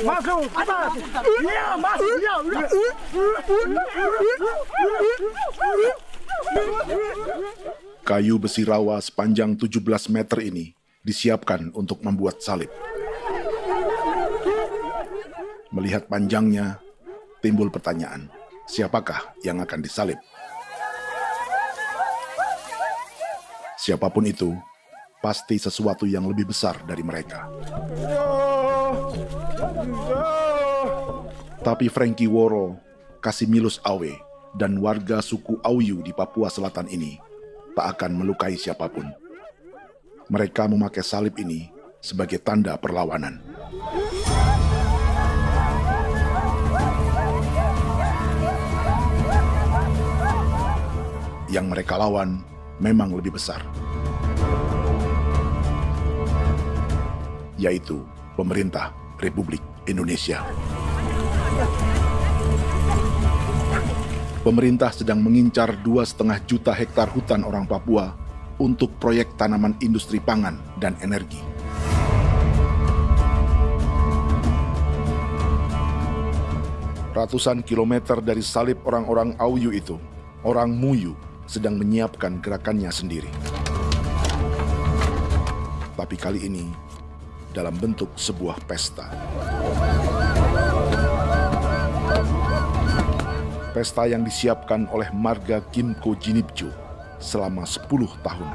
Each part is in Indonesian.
Masuk. Iya, masuk. Kayu besi rawa sepanjang 17 meter ini disiapkan untuk membuat salib. Melihat panjangnya, timbul pertanyaan, siapakah yang akan disalib? Siapapun itu, pasti sesuatu yang lebih besar dari mereka. Tapi Frankie Woro, Casimilus Awe, dan warga suku Auyu di Papua Selatan ini tak akan melukai siapapun. Mereka memakai salib ini sebagai tanda perlawanan. Yang mereka lawan memang lebih besar, yaitu pemerintah Republik Indonesia. Pemerintah sedang mengincar 2,5 juta hektar hutan orang Papua untuk proyek tanaman industri pangan dan energi. Ratusan kilometer dari salib orang-orang Auyu itu, orang Muyu sedang menyiapkan gerakannya sendiri. Tapi kali ini dalam bentuk sebuah pesta. Pesta yang disiapkan oleh marga Kimco Jinibju selama 10 tahun.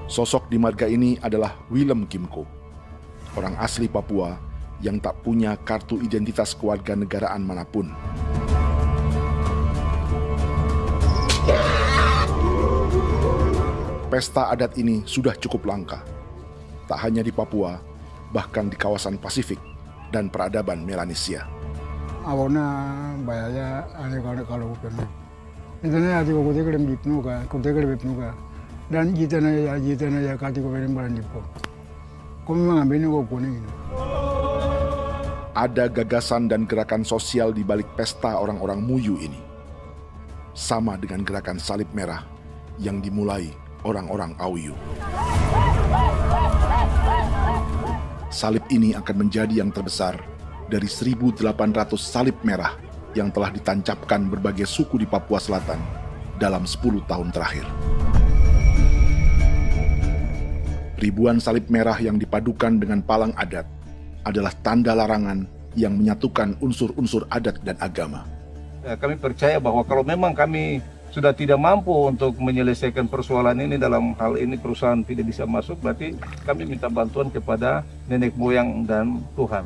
Sosok di marga ini adalah Willem Kimco, orang asli Papua yang tak punya kartu identitas kewarganegaraan manapun. Pesta adat ini sudah cukup langka, tak hanya di Papua, bahkan di kawasan Pasifik dan peradaban Melanesia. Awalnya bayarnya ada kalau bukan. Intinya ada kode kode bipnuka, dan jitana ya kati kode beranipo. Kami mengambil kode kuning. Ada gagasan dan gerakan sosial di balik pesta orang-orang Muyu ini. Sama dengan gerakan salib merah yang dimulai orang-orang Auyu. Salib ini akan menjadi yang terbesar dari 1.800 salib merah yang telah ditancapkan berbagai suku di Papua Selatan dalam 10 tahun terakhir. Ribuan salib merah yang dipadukan dengan palang adat adalah tanda larangan yang menyatukan unsur-unsur adat dan agama. Kami percaya bahwa kalau memang kami sudah tidak mampu untuk menyelesaikan persoalan ini, dalam hal ini perusahaan tidak bisa masuk, berarti kami minta bantuan kepada nenek moyang dan Tuhan.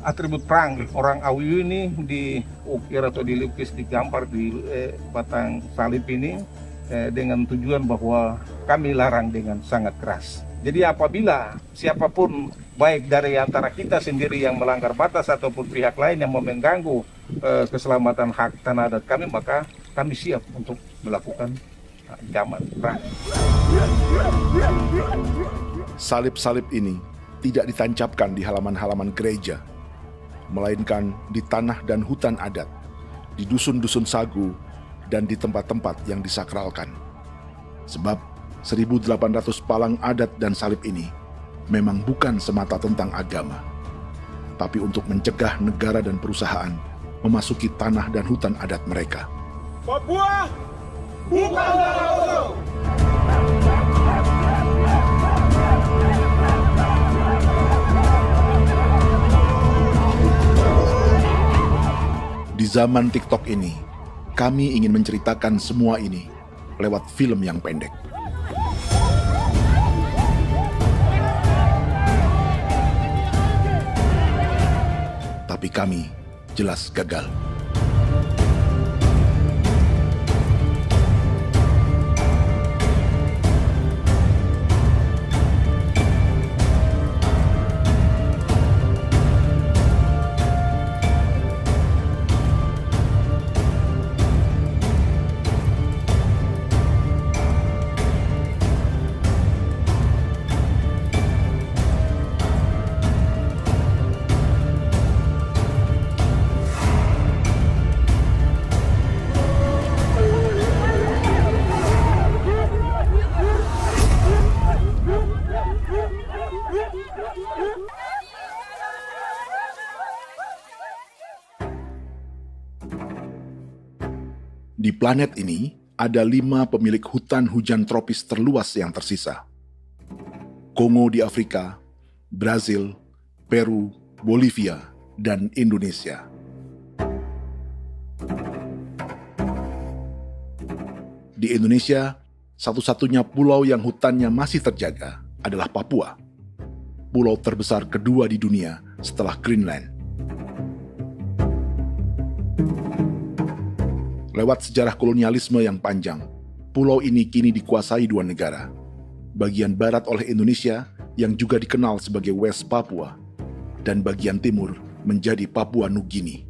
Atribut perang orang Auyu ini diukir atau dilukis, digambar di batang salib ini dengan tujuan bahwa kami larang dengan sangat keras. Jadi apabila siapapun, baik dari antara kita sendiri yang melanggar batas ataupun pihak lain yang mau mengganggu keselamatan hak tanah adat kami, maka kami siap untuk melakukan ancaman perang. Salib-salib ini tidak ditancapkan di halaman-halaman gereja, melainkan di tanah dan hutan adat, di dusun-dusun sagu, dan di tempat-tempat yang disakralkan. Sebab 1.800 palang adat dan salib ini memang bukan semata tentang agama, tapi untuk mencegah negara dan perusahaan memasuki tanah dan hutan adat mereka. Papua bukan tanah kosong. Di zaman TikTok ini, kami ingin menceritakan semua ini lewat film yang pendek. Tapi kami jelas gagal. Di planet ini, ada 5 pemilik hutan hujan tropis terluas yang tersisa. Kongo di Afrika, Brazil, Peru, Bolivia, dan Indonesia. Di Indonesia, satu-satunya pulau yang hutannya masih terjaga adalah Papua, pulau terbesar kedua di dunia setelah Greenland. Lewat sejarah kolonialisme yang panjang, pulau ini kini dikuasai 2 negara. Bagian barat oleh Indonesia yang juga dikenal sebagai West Papua, dan bagian timur menjadi Papua Nugini.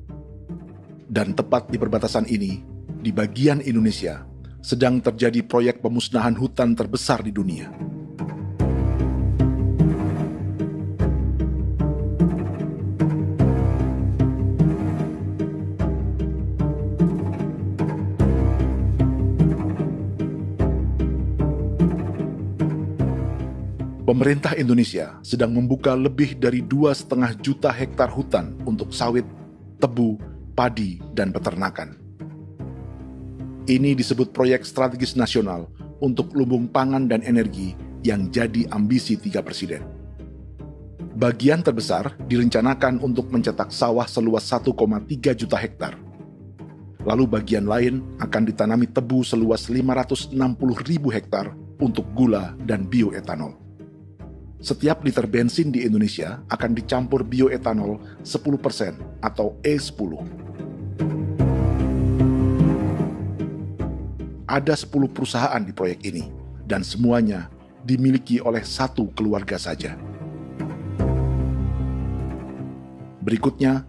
Dan tepat di perbatasan ini, di bagian Indonesia, sedang terjadi proyek pemusnahan hutan terbesar di dunia. Pemerintah Indonesia sedang membuka lebih dari 2,5 juta hektar hutan untuk sawit, tebu, padi, dan peternakan. Ini disebut proyek strategis nasional untuk lumbung pangan dan energi yang jadi ambisi 3 presiden. Bagian terbesar direncanakan untuk mencetak sawah seluas 1,3 juta hektar. Lalu bagian lain akan ditanami tebu seluas 560.000 hektar untuk gula dan bioetanol. Setiap liter bensin di Indonesia akan dicampur bioetanol 10% atau E10. Ada 10 perusahaan di proyek ini, dan semuanya dimiliki oleh 1 keluarga saja. Berikutnya,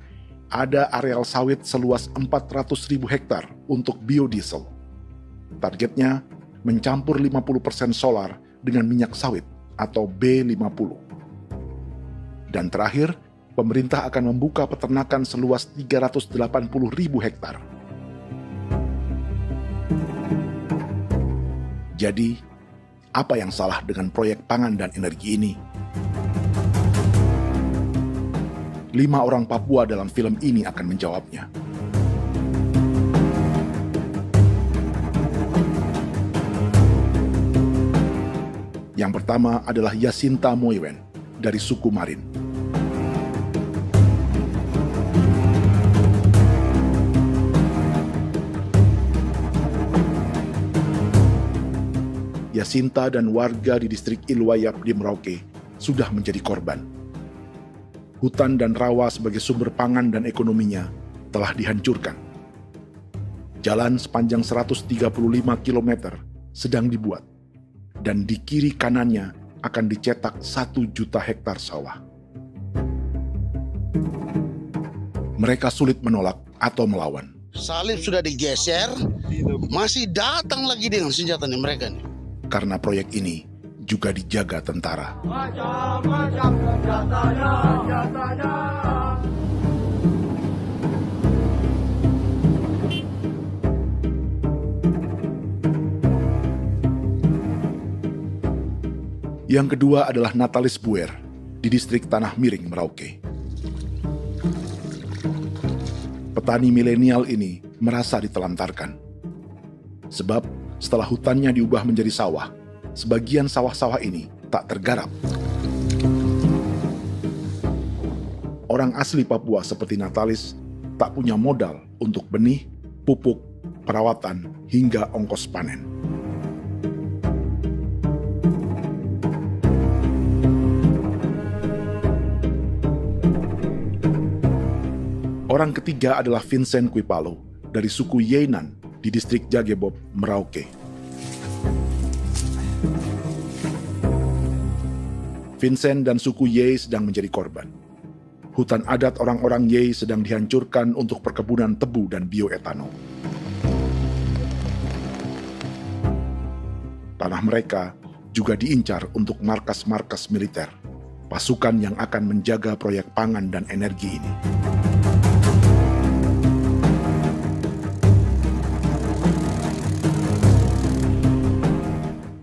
ada areal sawit seluas 400.000 hektar untuk biodiesel. Targetnya mencampur 50% solar dengan minyak sawit atau B50. Dan terakhir, pemerintah akan membuka peternakan seluas 380.000 hektar. Jadi, apa yang salah dengan proyek pangan dan energi ini? 5 orang Papua dalam film ini akan menjawabnya. Yang pertama adalah Yasinta Moiwen dari suku Marin. Yasinta dan warga di distrik Ilwayap di Merauke sudah menjadi korban. Hutan dan rawa sebagai sumber pangan dan ekonominya telah dihancurkan. Jalan sepanjang 135 km sedang dibuat, dan di kiri kanannya akan dicetak 1 juta hektar sawah. Mereka sulit menolak atau melawan. Salib sudah digeser, masih datang lagi dengan senjata nih mereka nih. Karena proyek ini juga dijaga tentara. Macam-macam senjatanya. Yang kedua adalah Natalis Buer di distrik Tanah Miring, Merauke. Petani milenial ini merasa ditelantarkan. Sebab setelah hutannya diubah menjadi sawah, sebagian sawah-sawah ini tak tergarap. Orang asli Papua seperti Natalis tak punya modal untuk benih, pupuk, perawatan, hingga ongkos panen. Orang ketiga adalah Vincent Kuipalo dari suku Yenan di distrik Jagebob, Merauke. Vincent dan suku Ye sedang menjadi korban. Hutan adat orang-orang Ye sedang dihancurkan untuk perkebunan tebu dan bioetanol. Tanah mereka juga diincar untuk markas-markas militer, pasukan yang akan menjaga proyek pangan dan energi ini.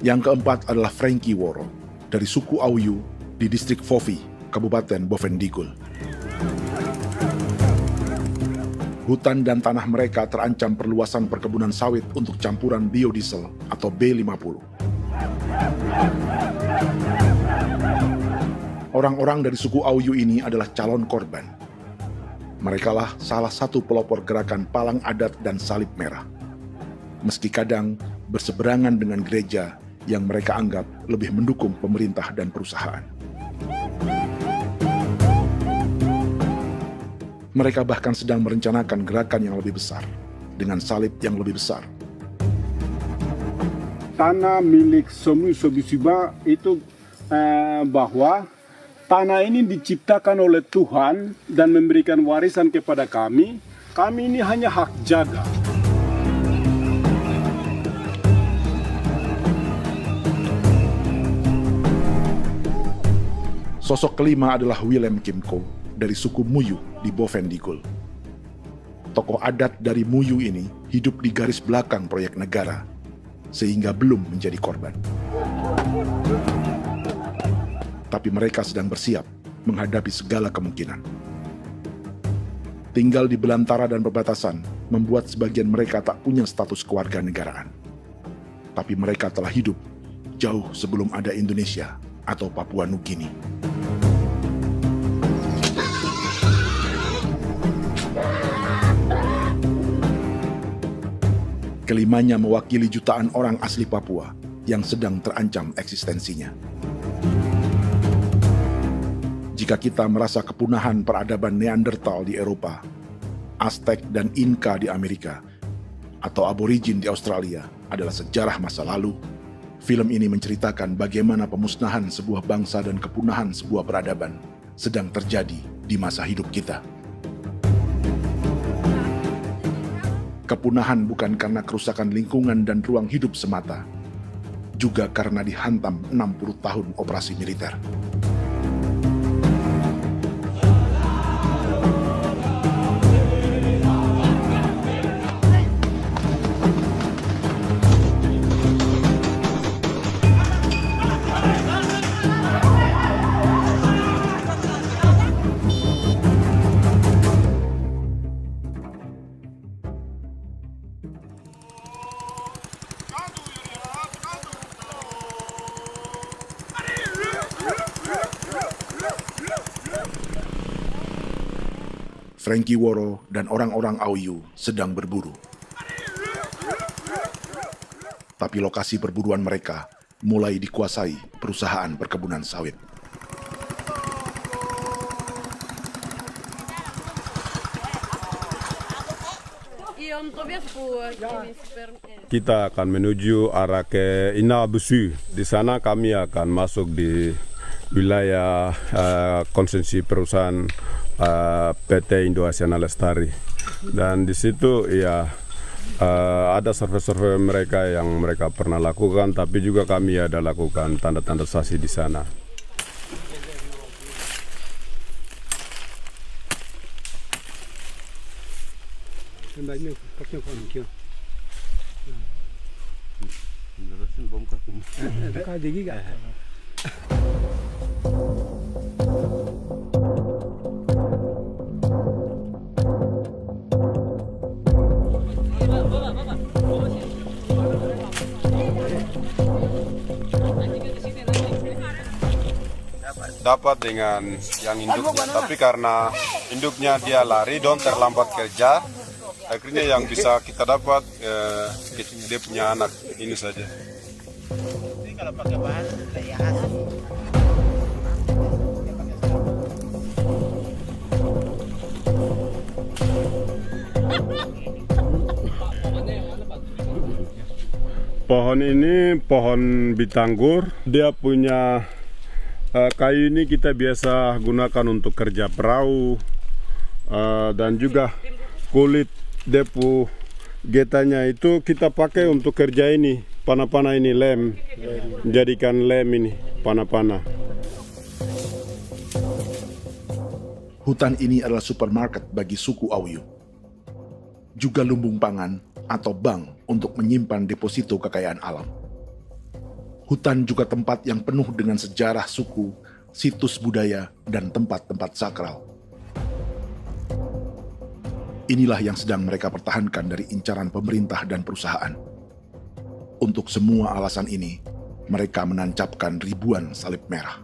Yang keempat adalah Frankie Woro dari suku Auyu di distrik Fofi, Kabupaten Bovendigul. Hutan dan tanah mereka terancam perluasan perkebunan sawit untuk campuran biodiesel atau B50. Orang-orang dari suku Auyu ini adalah calon korban. Merekalah salah satu pelopor gerakan Palang Adat dan Salib Merah. Meski kadang berseberangan dengan gereja yang mereka anggap lebih mendukung pemerintah dan perusahaan. Mereka bahkan sedang merencanakan gerakan yang lebih besar, dengan salib yang lebih besar. Tanah milik Somu Sobisiba itu bahwa tanah ini diciptakan oleh Tuhan dan memberikan warisan kepada kami. Kami ini hanya hak jaga. Sosok kelima adalah Willem Kimco dari suku Muyu di Bovendigul. Tokoh adat dari Muyu ini hidup di garis belakang proyek negara, sehingga belum menjadi korban. Tapi mereka sedang bersiap menghadapi segala kemungkinan. Tinggal di belantara dan perbatasan membuat sebagian mereka tak punya status kewarganegaraan. Tapi mereka telah hidup jauh sebelum ada Indonesia atau Papua Nugini. Kelimanya mewakili jutaan orang asli Papua yang sedang terancam eksistensinya. Jika kita merasa kepunahan peradaban Neanderthal di Eropa, Aztec dan Inca di Amerika, atau aborigin di Australia adalah sejarah masa lalu, film ini menceritakan bagaimana pemusnahan sebuah bangsa dan kepunahan sebuah peradaban sedang terjadi di masa hidup kita. Kepunahan bukan karena kerusakan lingkungan dan ruang hidup semata, juga karena dihantam 60 tahun operasi militer. Frankie Woro dan orang-orang Auyu sedang berburu. Tapi lokasi perburuan mereka mulai dikuasai perusahaan perkebunan sawit. Kita akan menuju arah ke Inabusu. Di sana kami akan masuk di wilayah konsesi perusahaan PT Indo Asiana Lestari, dan di situ ya ada survei-survei mereka yang mereka pernah lakukan, tapi juga kami ada lakukan tanda-tanda saksi di sana. Dapat dengan yang induknya, tapi karena induknya dia lari dan terlambat kerja, akhirnya yang bisa kita dapat dia punya anak ini saja. Ini kalau pakai bahan kayak Pohon ini pohon bitanggur, dia punya kayu ini kita biasa gunakan untuk kerja perahu, dan juga kulit depu getanya itu kita pakai untuk kerja ini, panah-panah ini lem, jadikan lem ini, panah-panah. Hutan ini adalah supermarket bagi suku Auyu. Juga lumbung pangan atau bank untuk menyimpan deposito kekayaan alam. Hutan juga tempat yang penuh dengan sejarah suku, situs budaya, dan tempat-tempat sakral. Inilah yang sedang mereka pertahankan dari incaran pemerintah dan perusahaan. Untuk semua alasan ini, mereka menancapkan ribuan salib merah.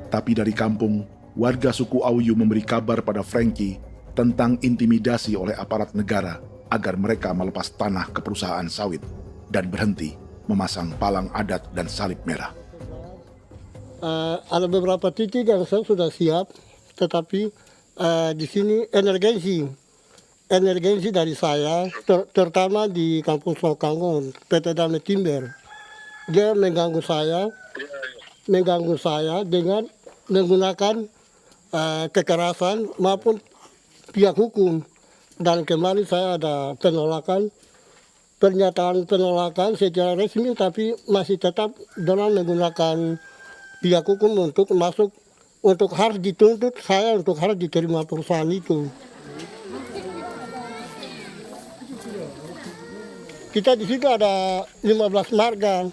Tapi dari kampung, warga suku Auyu memberi kabar pada Frankie tentang intimidasi oleh aparat negara agar mereka melepas tanah ke perusahaan sawit dan berhenti memasang palang adat dan salib merah. Ada beberapa titik yang saya sudah siap, tetapi di sini emergensi dari saya, terutama di Kampung Sokanggon, PT Damai Timber. Dia mengganggu saya dengan menggunakan kekerasan maupun pihak hukum. Dan kemarin saya ada pernyataan penolakan secara resmi, tapi masih tetap dengan menggunakan pihak hukum untuk masuk, untuk harus dituntut saya untuk harus diterima perusahaan itu. Kita di situ ada 15 marga,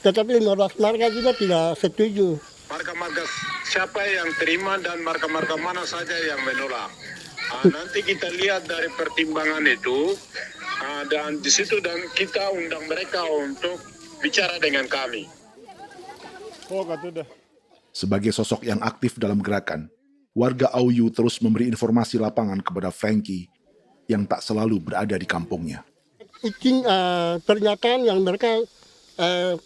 tetapi 15 marga juga tidak setuju. Marga-marga siapa yang terima dan marga-marga mana saja yang menolak. Nanti kita lihat dari pertimbangan itu, dan di situ dan kita undang mereka untuk bicara dengan kami. Sebagai sosok yang aktif dalam gerakan, warga Auyu terus memberi informasi lapangan kepada Frankie yang tak selalu berada di kampungnya. Izin pernyataan yang mereka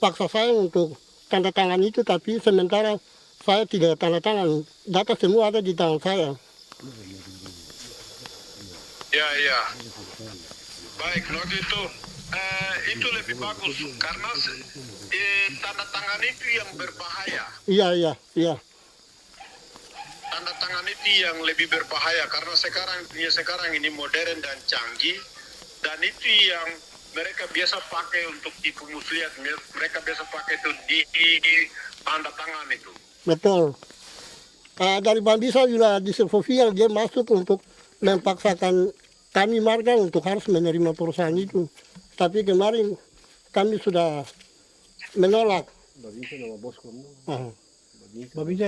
paksa saya untuk tanda tangan itu, tapi sementara saya tidak tanda tangan. Data semua ada di tangan saya. Ya. Baik, kalau gitu itu lebih bagus karena tanda tangan itu yang berbahaya. Iya. Tanda tangan itu yang lebih berbahaya karena sekarang ini modern dan canggih, dan itu yang mereka biasa pakai untuk tipu muslihat. Mereka biasa pakai itu di tanda tangan itu. Betul. Dari Bambisa juga di Sofia dia masuk untuk memaksakan kami marga untuk harus menerima perusahaan itu. Tapi kemarin kami sudah menolak. Babinsa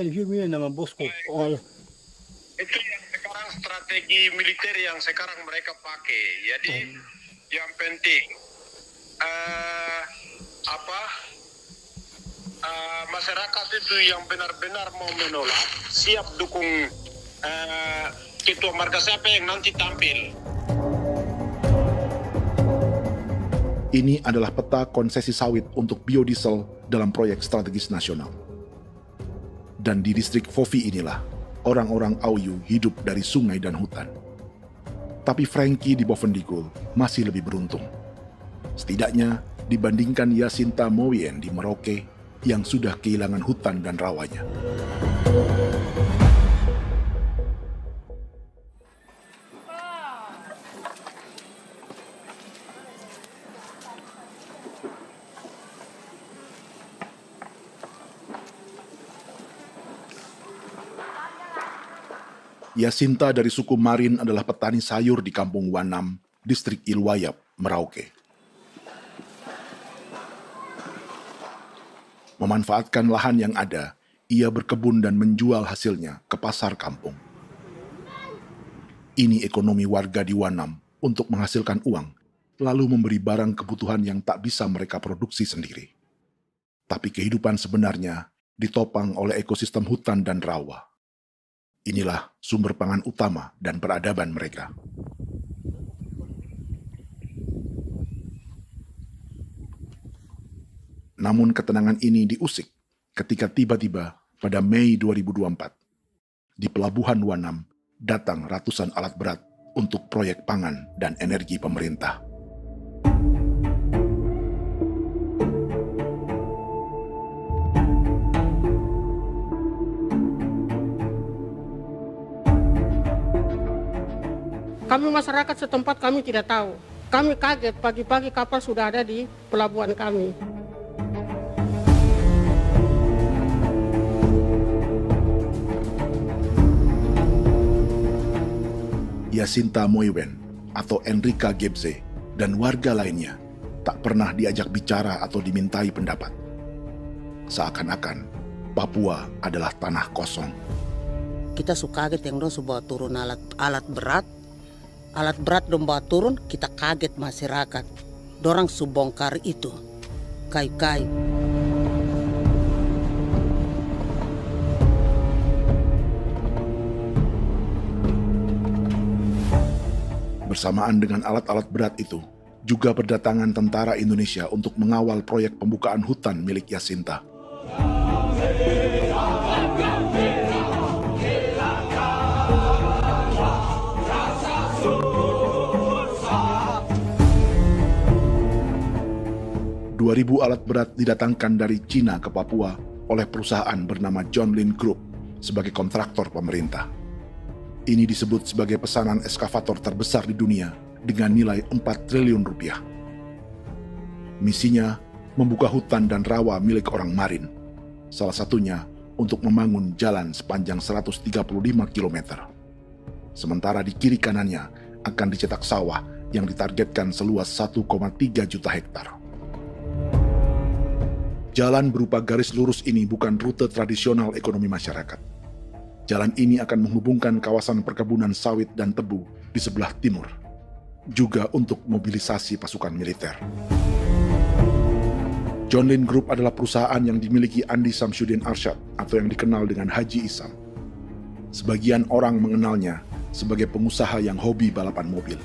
di sini nama bosku. Itu yang sekarang strategi militer yang sekarang mereka pakai. Jadi yang penting masyarakat itu yang benar-benar mau menolak siap dukung ketua marga siapa yang nanti tampil. Ini adalah peta konsesi sawit untuk biodiesel dalam proyek strategis nasional. Dan di distrik Fofi inilah, orang-orang Auyu hidup dari sungai dan hutan. Tapi Frankie di Bovendigul masih lebih beruntung. Setidaknya dibandingkan Yasinta Moyen di Merauke yang sudah kehilangan hutan dan rawanya. Yasinta dari suku Marin adalah petani sayur di Kampung Wanam, distrik Ilwayap, Merauke. Memanfaatkan lahan yang ada, ia berkebun dan menjual hasilnya ke pasar kampung. Ini ekonomi warga di Wanam untuk menghasilkan uang, lalu memberi barang kebutuhan yang tak bisa mereka produksi sendiri. Tapi kehidupan sebenarnya ditopang oleh ekosistem hutan dan rawa. Inilah sumber pangan utama dan peradaban mereka. Namun ketenangan ini diusik ketika tiba-tiba pada Mei 2024, di Pelabuhan Wanam datang ratusan alat berat untuk proyek pangan dan energi pemerintah. Kami masyarakat setempat kami tidak tahu. Kami kaget pagi-pagi kapal sudah ada di pelabuhan kami. Yasinta Moiwen atau Enrika Gebze dan warga lainnya tak pernah diajak bicara atau dimintai pendapat. Seakan-akan Papua adalah tanah kosong. Kita suka kaget yang dong bawa turun alat berat dong bawa turun, kita kaget masyarakat. Dorang subongkar itu kayu-kayu. Bersamaan dengan alat-alat berat itu, juga berdatangan tentara Indonesia untuk mengawal proyek pembukaan hutan milik Jacinta. Ribu alat berat didatangkan dari Cina ke Papua oleh perusahaan bernama John Lin Group sebagai kontraktor pemerintah. Ini disebut sebagai pesanan eskavator terbesar di dunia dengan nilai 4 triliun rupiah. Misinya membuka hutan dan rawa milik orang Marin, salah satunya untuk membangun jalan sepanjang 135 km. Sementara di kiri kanannya akan dicetak sawah yang ditargetkan seluas 1,3 juta hektar. Jalan berupa garis lurus ini bukan rute tradisional ekonomi masyarakat. Jalan ini akan menghubungkan kawasan perkebunan sawit dan tebu di sebelah timur, juga untuk mobilisasi pasukan militer. John Lin Group adalah perusahaan yang dimiliki Andi Samsudin Arsyad atau yang dikenal dengan Haji Isam. Sebagian orang mengenalnya sebagai pengusaha yang hobi balapan mobil.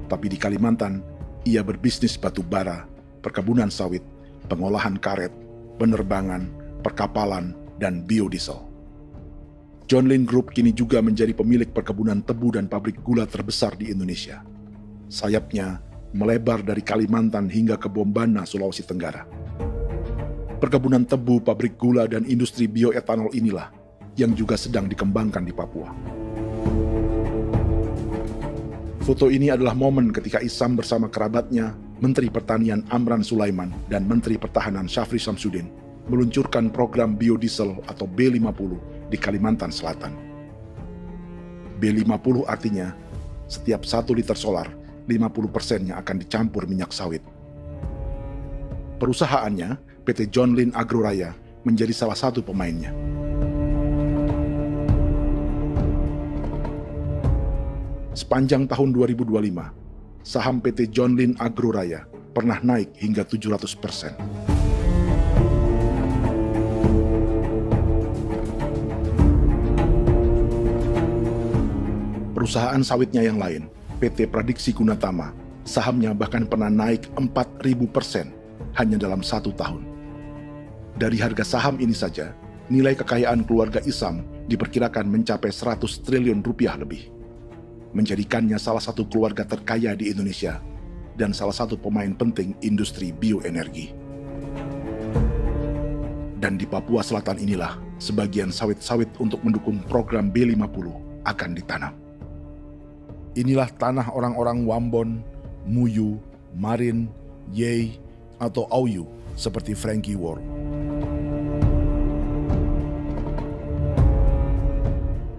Tapi di Kalimantan, ia berbisnis batu bara, perkebunan sawit, pengolahan karet, penerbangan, perkapalan, dan biodiesel. John Lin Group kini juga menjadi pemilik perkebunan tebu dan pabrik gula terbesar di Indonesia. Sayapnya melebar dari Kalimantan hingga ke Bombana, Sulawesi Tenggara. Perkebunan tebu, pabrik gula, dan industri bioetanol inilah yang juga sedang dikembangkan di Papua. Foto ini adalah momen ketika Isam bersama kerabatnya, Menteri Pertanian Amran Sulaiman dan Menteri Pertahanan Syafri Samsudin meluncurkan program biodiesel atau B50 di Kalimantan Selatan. B50 artinya setiap 1 liter solar, 50%-nya akan dicampur minyak sawit. Perusahaannya, PT John Lin Agroraya, menjadi salah satu pemainnya. Sepanjang tahun 2025, saham PT John Lin Agroraya pernah naik hingga 700%. Perusahaan sawitnya yang lain, PT Pradiksi Gunatama, sahamnya bahkan pernah naik 4.000% hanya dalam 1 tahun. Dari harga saham ini saja, nilai kekayaan keluarga Isam diperkirakan mencapai 100 triliun rupiah lebih, menjadikannya salah satu keluarga terkaya di Indonesia dan salah satu pemain penting industri bioenergi. Dan di Papua Selatan inilah sebagian sawit-sawit untuk mendukung program B50 akan ditanam. Inilah tanah orang-orang Wambon, Muyu, Marin, Yei, atau Auyu seperti Frankie Wor.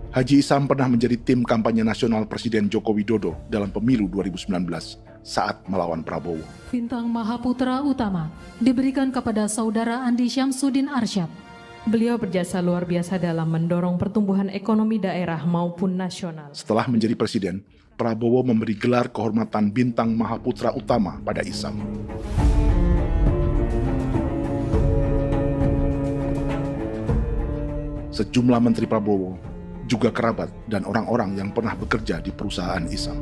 Haji Isam pernah menjadi tim kampanye nasional Presiden Joko Widodo dalam pemilu 2019 saat melawan Prabowo. Bintang Mahaputra Utama diberikan kepada Saudara Andi Syamsuddin Arsyad. Beliau berjasa luar biasa dalam mendorong pertumbuhan ekonomi daerah maupun nasional. Setelah menjadi presiden, Prabowo memberi gelar kehormatan Bintang Mahaputra Utama pada Isam. Sejumlah menteri Prabowo, juga kerabat dan orang-orang yang pernah bekerja di perusahaan Isam.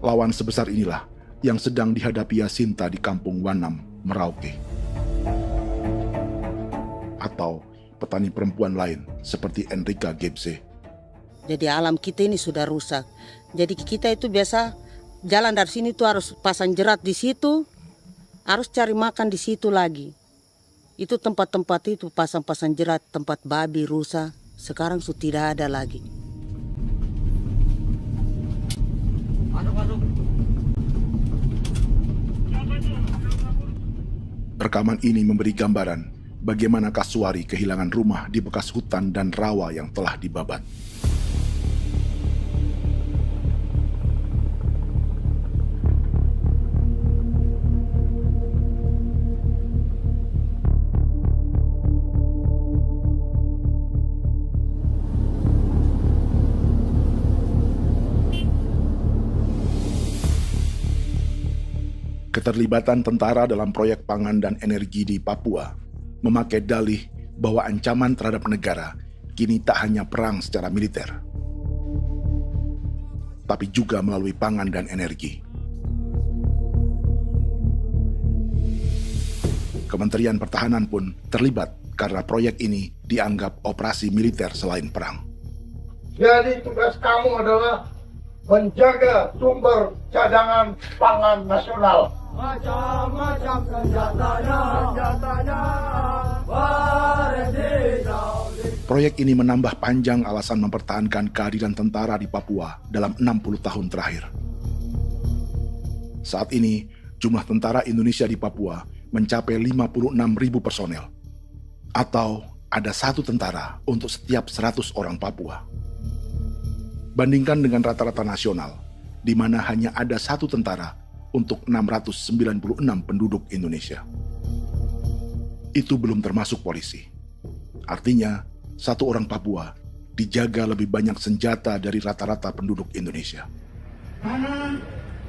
Lawan sebesar inilah yang sedang dihadapi Jacinta di kampung Wanam, Merauke. Atau petani perempuan lain seperti Enrika Gebse. Jadi alam kita ini sudah rusak. Jadi kita itu biasa jalan dari sini tuh harus pasang jerat di situ, harus cari makan di situ lagi. Itu tempat-tempat itu pasang-pasang jerat, tempat babi, rusa, sekarang sudah tidak ada lagi. Rekaman ini memberi gambaran bagaimana Kasuari kehilangan rumah di bekas hutan dan rawa yang telah dibabat. Keterlibatan tentara dalam proyek pangan dan energi di Papua memakai dalih bahwa ancaman terhadap negara kini tak hanya perang secara militer, tapi juga melalui pangan dan energi. Kementerian Pertahanan pun terlibat karena proyek ini dianggap operasi militer selain perang. Jadi tugas kamu adalah menjaga sumber cadangan pangan nasional. Macam-macam senjatanya, Proyek ini menambah panjang alasan mempertahankan kehadiran tentara di Papua dalam 60 tahun terakhir. Saat ini, jumlah tentara Indonesia di Papua mencapai 56.000 personel, atau ada 1 tentara untuk setiap 100 orang Papua. Bandingkan dengan rata-rata nasional, di mana hanya ada 1 tentara untuk 696 penduduk Indonesia. Itu belum termasuk polisi. Artinya, 1 orang Papua dijaga lebih banyak senjata dari rata-rata penduduk Indonesia. Tanah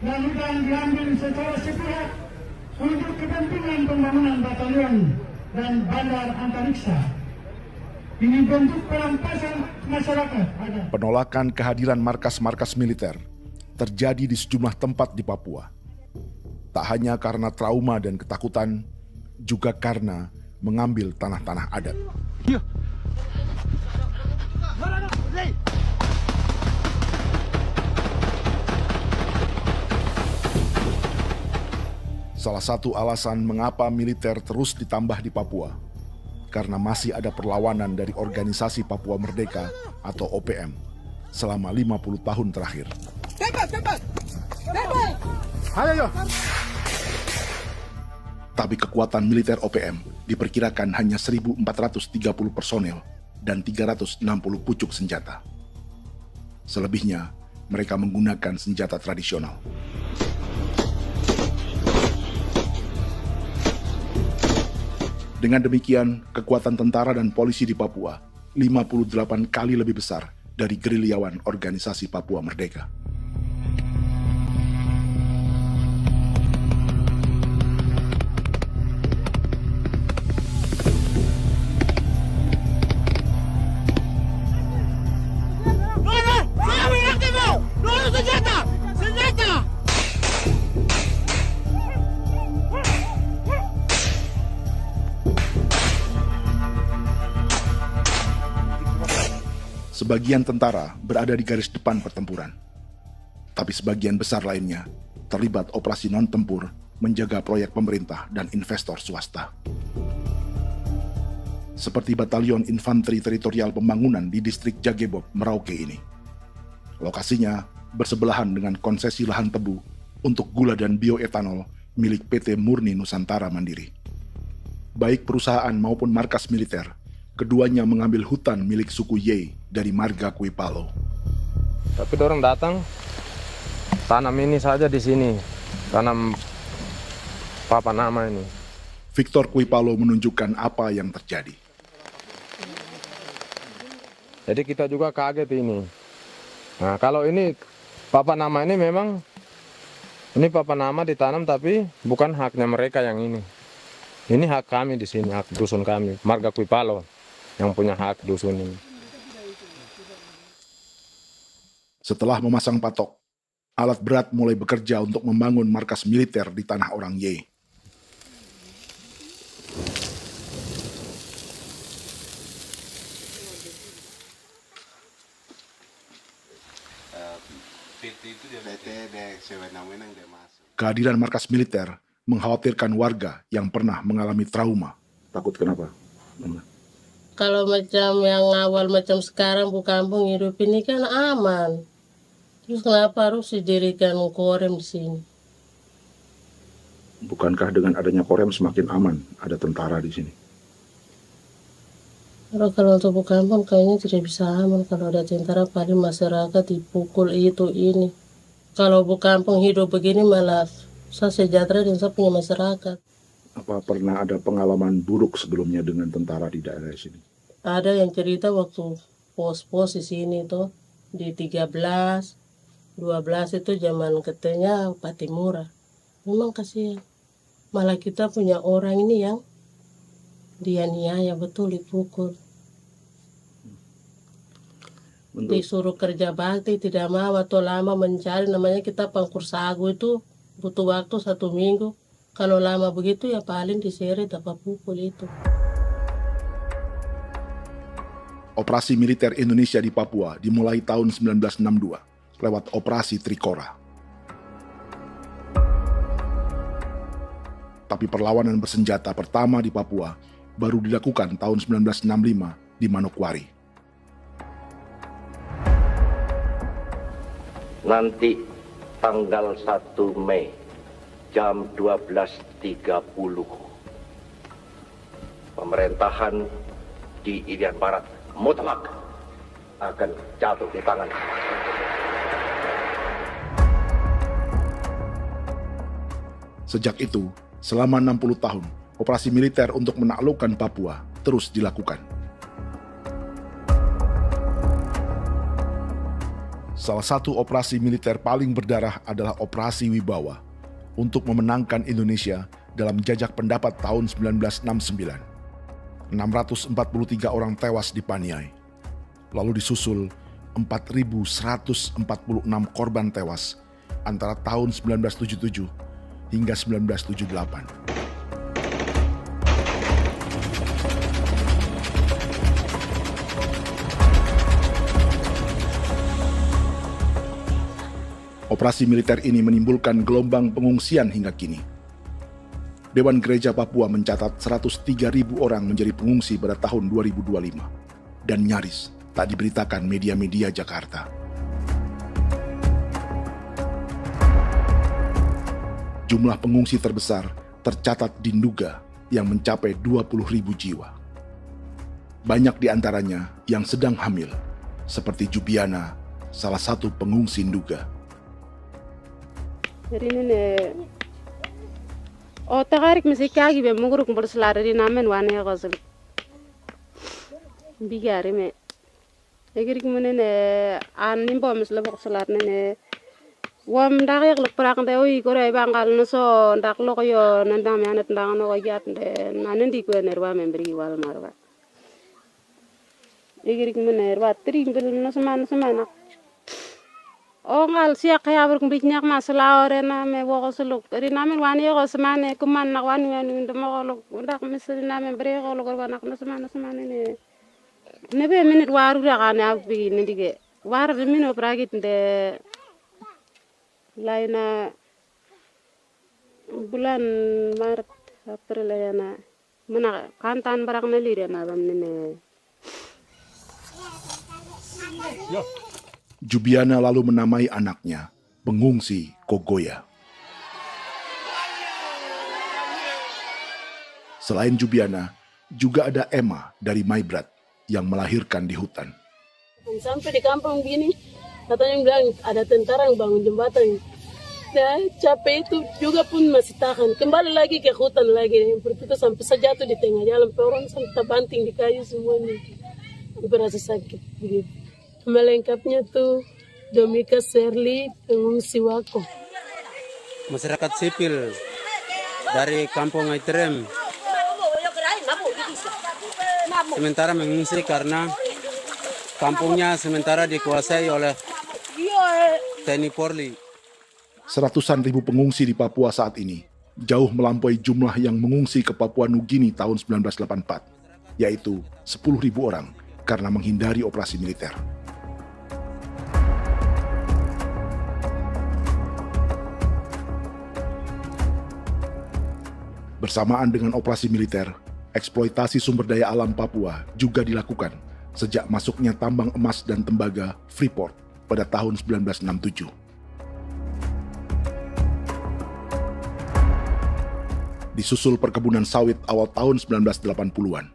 dan hutan diambil secara sepihak untuk kepentingan pembangunan batalion dan bandar antariksa. Ini bentuk perampasan masyarakat. Penolakan kehadiran markas-markas militer terjadi di sejumlah tempat di Papua. Tak hanya karena trauma dan ketakutan, juga karena mengambil tanah-tanah adat. Salah satu alasan mengapa militer terus ditambah di Papua, karena masih ada perlawanan dari Organisasi Papua Merdeka atau OPM selama 50 tahun terakhir. Tapi kekuatan militer OPM diperkirakan hanya 1.430 personel dan 360 pucuk senjata. Selebihnya, mereka menggunakan senjata tradisional. Dengan demikian, kekuatan tentara dan polisi di Papua 58 kali lebih besar dari gerilyawan Organisasi Papua Merdeka. Sebagian tentara berada di garis depan pertempuran, tapi sebagian besar lainnya terlibat operasi non-tempur menjaga proyek pemerintah dan investor swasta. Seperti Batalion Infanteri Teritorial Pembangunan di distrik Jagebob, Merauke ini. Lokasinya bersebelahan dengan konsesi lahan tebu untuk gula dan bioetanol milik PT Murni Nusantara Mandiri. Baik perusahaan maupun markas militer, keduanya mengambil hutan milik suku Ye dari marga Kuipalo. Tapi orang datang tanam ini saja di sini, tanam papan nama ini. Victor Kuipalo menunjukkan apa yang terjadi. Jadi kita juga kaget ini. Nah, kalau ini papan nama ini memang ini papan nama ditanam tapi bukan haknya mereka yang ini. Ini hak kami di sini, hak dusun kami, marga Kuipalo yang punya hak dusun ini. Setelah memasang patok, alat berat mulai bekerja untuk membangun markas militer di tanah orang Ye. Kehadiran markas militer mengkhawatirkan warga yang pernah mengalami trauma. Takut kenapa? Kalau macam yang awal macam sekarang bu kampung hidup ini kan aman. Terus kenapa harus didirikan korem di sini? Bukankah dengan adanya Korem semakin aman ada tentara di sini? Kalau untuk kampung kayaknya tidak bisa aman kalau ada tentara, paling masyarakat dipukul itu ini. Kalau kampung hidup begini malah saya sejahtera dan saya punya masyarakat. Apa pernah ada pengalaman buruk sebelumnya dengan tentara di daerah sini? Ada yang cerita waktu pos-pos di sini tuh di 13, 12 itu zaman katanya Patimura. Memang kasihan. Malah kita punya orang ini yang dianiaya betul, dipukul. Disuruh kerja bakti tidak mau atau lama mencari, namanya kita pangkur sagu itu butuh waktu 1 minggu. Kalau lama begitu ya paling diseret apa pukul itu. Operasi militer Indonesia di Papua dimulai tahun 1962 lewat Operasi Trikora. Tapi perlawanan bersenjata pertama di Papua baru dilakukan tahun 1965 di Manokwari. Nanti tanggal 1 Mei jam 12.30 pemerintahan di Irian Barat mutlak akan jatuh di tangan. Sejak itu, selama 60 tahun, operasi militer untuk menaklukkan Papua terus dilakukan. Salah satu operasi militer paling berdarah adalah Operasi Wibawa untuk memenangkan Indonesia dalam jajak pendapat tahun 1969. 643 orang tewas di Paniai. Lalu disusul 4.146 korban tewas antara tahun 1977 hingga 1978. Operasi militer ini menimbulkan gelombang pengungsian hingga kini. Dewan Gereja Papua mencatat 103.000 orang menjadi pengungsi pada tahun 2025 dan nyaris tak diberitakan media-media Jakarta. Jumlah pengungsi terbesar tercatat di Nduga yang mencapai 20.000 jiwa. Banyak di antaranya yang sedang hamil, seperti Jubiana, salah satu pengungsi Nduga. Jadi ini takarik masih kaki be muguruk berselari namen wane kosel bigari me egirik munene an nimbo misle berselari ne wam darik lek prak de oi gore bangal no so ndak lo yo nandang me anet ndang no yat de nanen di ko nerwa membri wal marwa egirik munene wa tri ngel no semana ngal siak kaya berkumplit nyak masalah orena me wo suluk rina men wani ko semane kuman nak wani wani ndemo ko ndak misalnya me bre ko lo nak no semane ne be minute waru ra kana bi ni dige war be mino pragit de laina bulan Maret April yana mana kantan barak na lire na bam ne Jubiana lalu menamai anaknya pengungsi Kogoya. Selain Jubiana, juga ada Emma dari Maibrat yang melahirkan di hutan. Sampai di kampung gini, katanya bilang ada tentara yang bangun jembatan. Nah, capek itu juga pun masih tahan. Kembali lagi ke hutan lagi. Kita sampai sejatuh di tengah jalan. Orang sampai terbanting di kayu semuanya. Berasa sakit begitu. Melengkapnya tuh Domika Serli, pengungsi Wako. Masyarakat sipil dari Kampung Aitrem sementara mengungsi karena kampungnya sementara dikuasai oleh TNI Polri. Seratusan ribu pengungsi di Papua saat ini jauh melampaui jumlah yang mengungsi ke Papua Nugini tahun 1984, yaitu 10.000 orang karena menghindari operasi militer. Bersamaan dengan operasi militer, eksploitasi sumber daya alam Papua juga dilakukan sejak masuknya tambang emas dan tembaga Freeport pada tahun 1967. Disusul perkebunan sawit awal tahun 1980-an.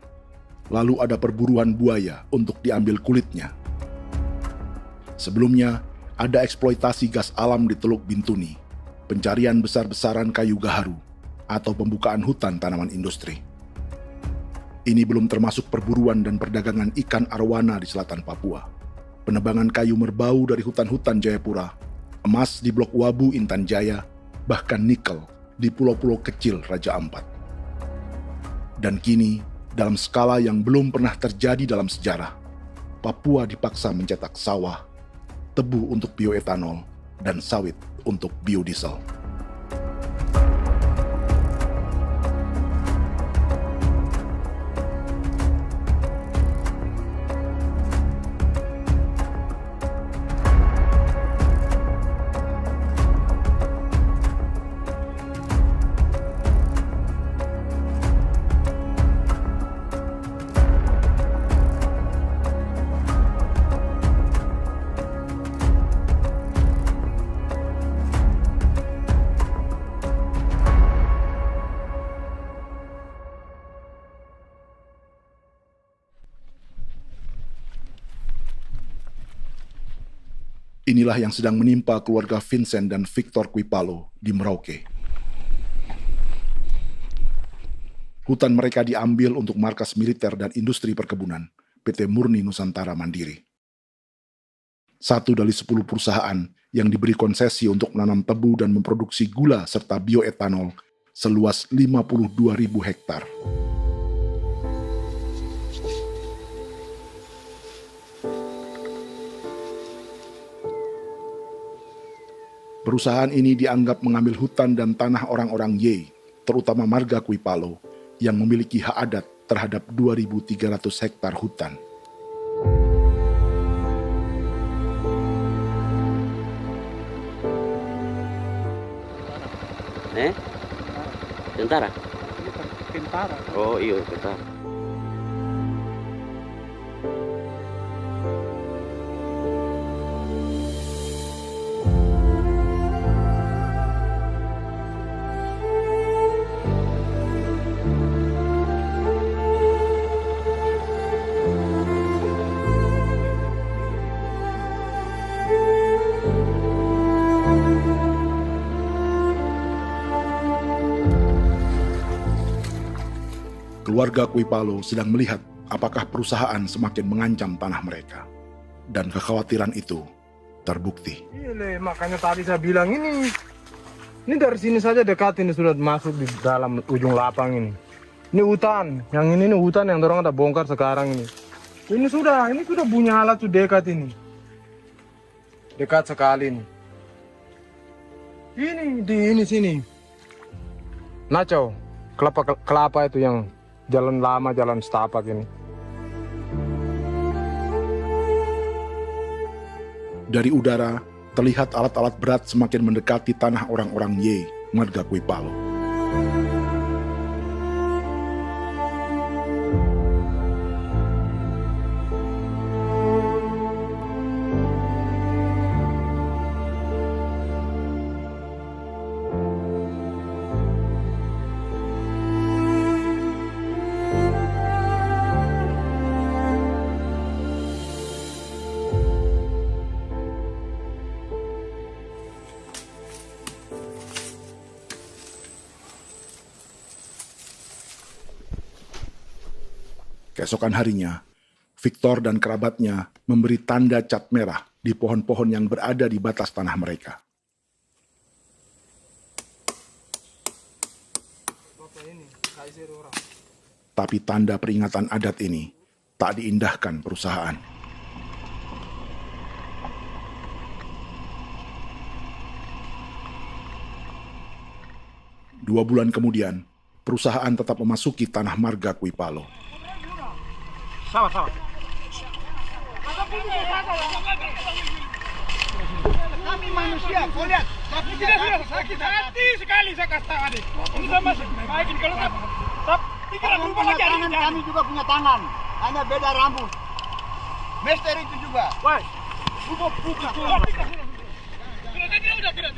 Lalu ada perburuan buaya untuk diambil kulitnya. Sebelumnya, ada eksploitasi gas alam di Teluk Bintuni, pencarian besar-besaran kayu gaharu, atau pembukaan hutan tanaman industri. Ini belum termasuk perburuan dan perdagangan ikan arwana di selatan Papua, penebangan kayu merbau dari hutan-hutan Jayapura, emas di Blok Wabu Intan Jaya, bahkan nikel di pulau-pulau kecil Raja Ampat. Dan kini, dalam skala yang belum pernah terjadi dalam sejarah, Papua dipaksa mencetak sawah, tebu untuk bioetanol, dan sawit untuk biodiesel. Inilah yang sedang menimpa keluarga Vincent dan Victor Quipalo di Merauke. Hutan mereka diambil untuk markas militer dan industri perkebunan, PT Murni Nusantara Mandiri. Satu dari 10 perusahaan yang diberi konsesi untuk menanam tebu dan memproduksi gula serta bioetanol seluas 52.000 hektar. Perusahaan ini dianggap mengambil hutan dan tanah orang-orang Ye, terutama marga Quipalo, yang memiliki hak adat terhadap 2.300 hektar hutan. Tentara? Tentara. Oh iya, tentara. Keluarga Quipalo sedang melihat apakah perusahaan semakin mengancam tanah mereka. Dan kekhawatiran itu terbukti. Iya, makanya tadi saya bilang ini dari sini saja dekat, ini sudah masuk di dalam ujung lapang ini. Ini hutan, yang ini hutan yang dorong ada bongkar sekarang ini. Ini sudah punya alat sudah dekat ini. Dekat sekali ini. Ini sini. Nacau, kelapa itu yang jalan lama, jalan setapak ini. Dari udara, terlihat alat-alat berat semakin mendekati tanah orang-orang Ye, marga Quipalo. Keesokan harinya, Victor dan kerabatnya memberi tanda cat merah di pohon-pohon yang berada di batas tanah mereka. Tapi tanda peringatan adat ini tak diindahkan perusahaan. Dua bulan kemudian, perusahaan tetap memasuki tanah marga Quipalo. Sama-sama. Kami manusia, kau lihat. Tidak sakit hati sekali saya kasih tahu adik. Ini sama baik kalau pikiran berubah lagi hari ini. Kami juga punya tangan, hanya beda rambut. Mister itu juga. Woi, buka. Tidak.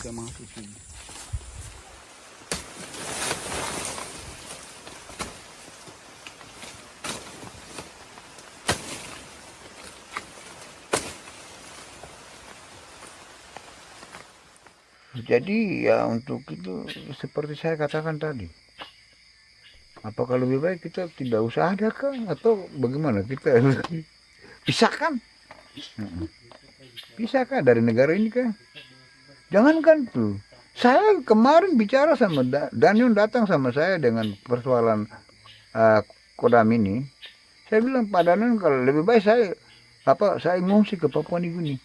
bisa masuk sini. Jadi ya untuk itu seperti saya katakan tadi, apakah lebih baik kita tidak usah ada kan atau bagaimana, kita pisahkan, pisahkan dari negara ini kan? Jangankan tuh, saya kemarin bicara sama Daniel, datang sama saya dengan persoalan Kodam ini, saya bilang Pak Daniel kalau lebih baik saya ngungsi ke Papua Nugini.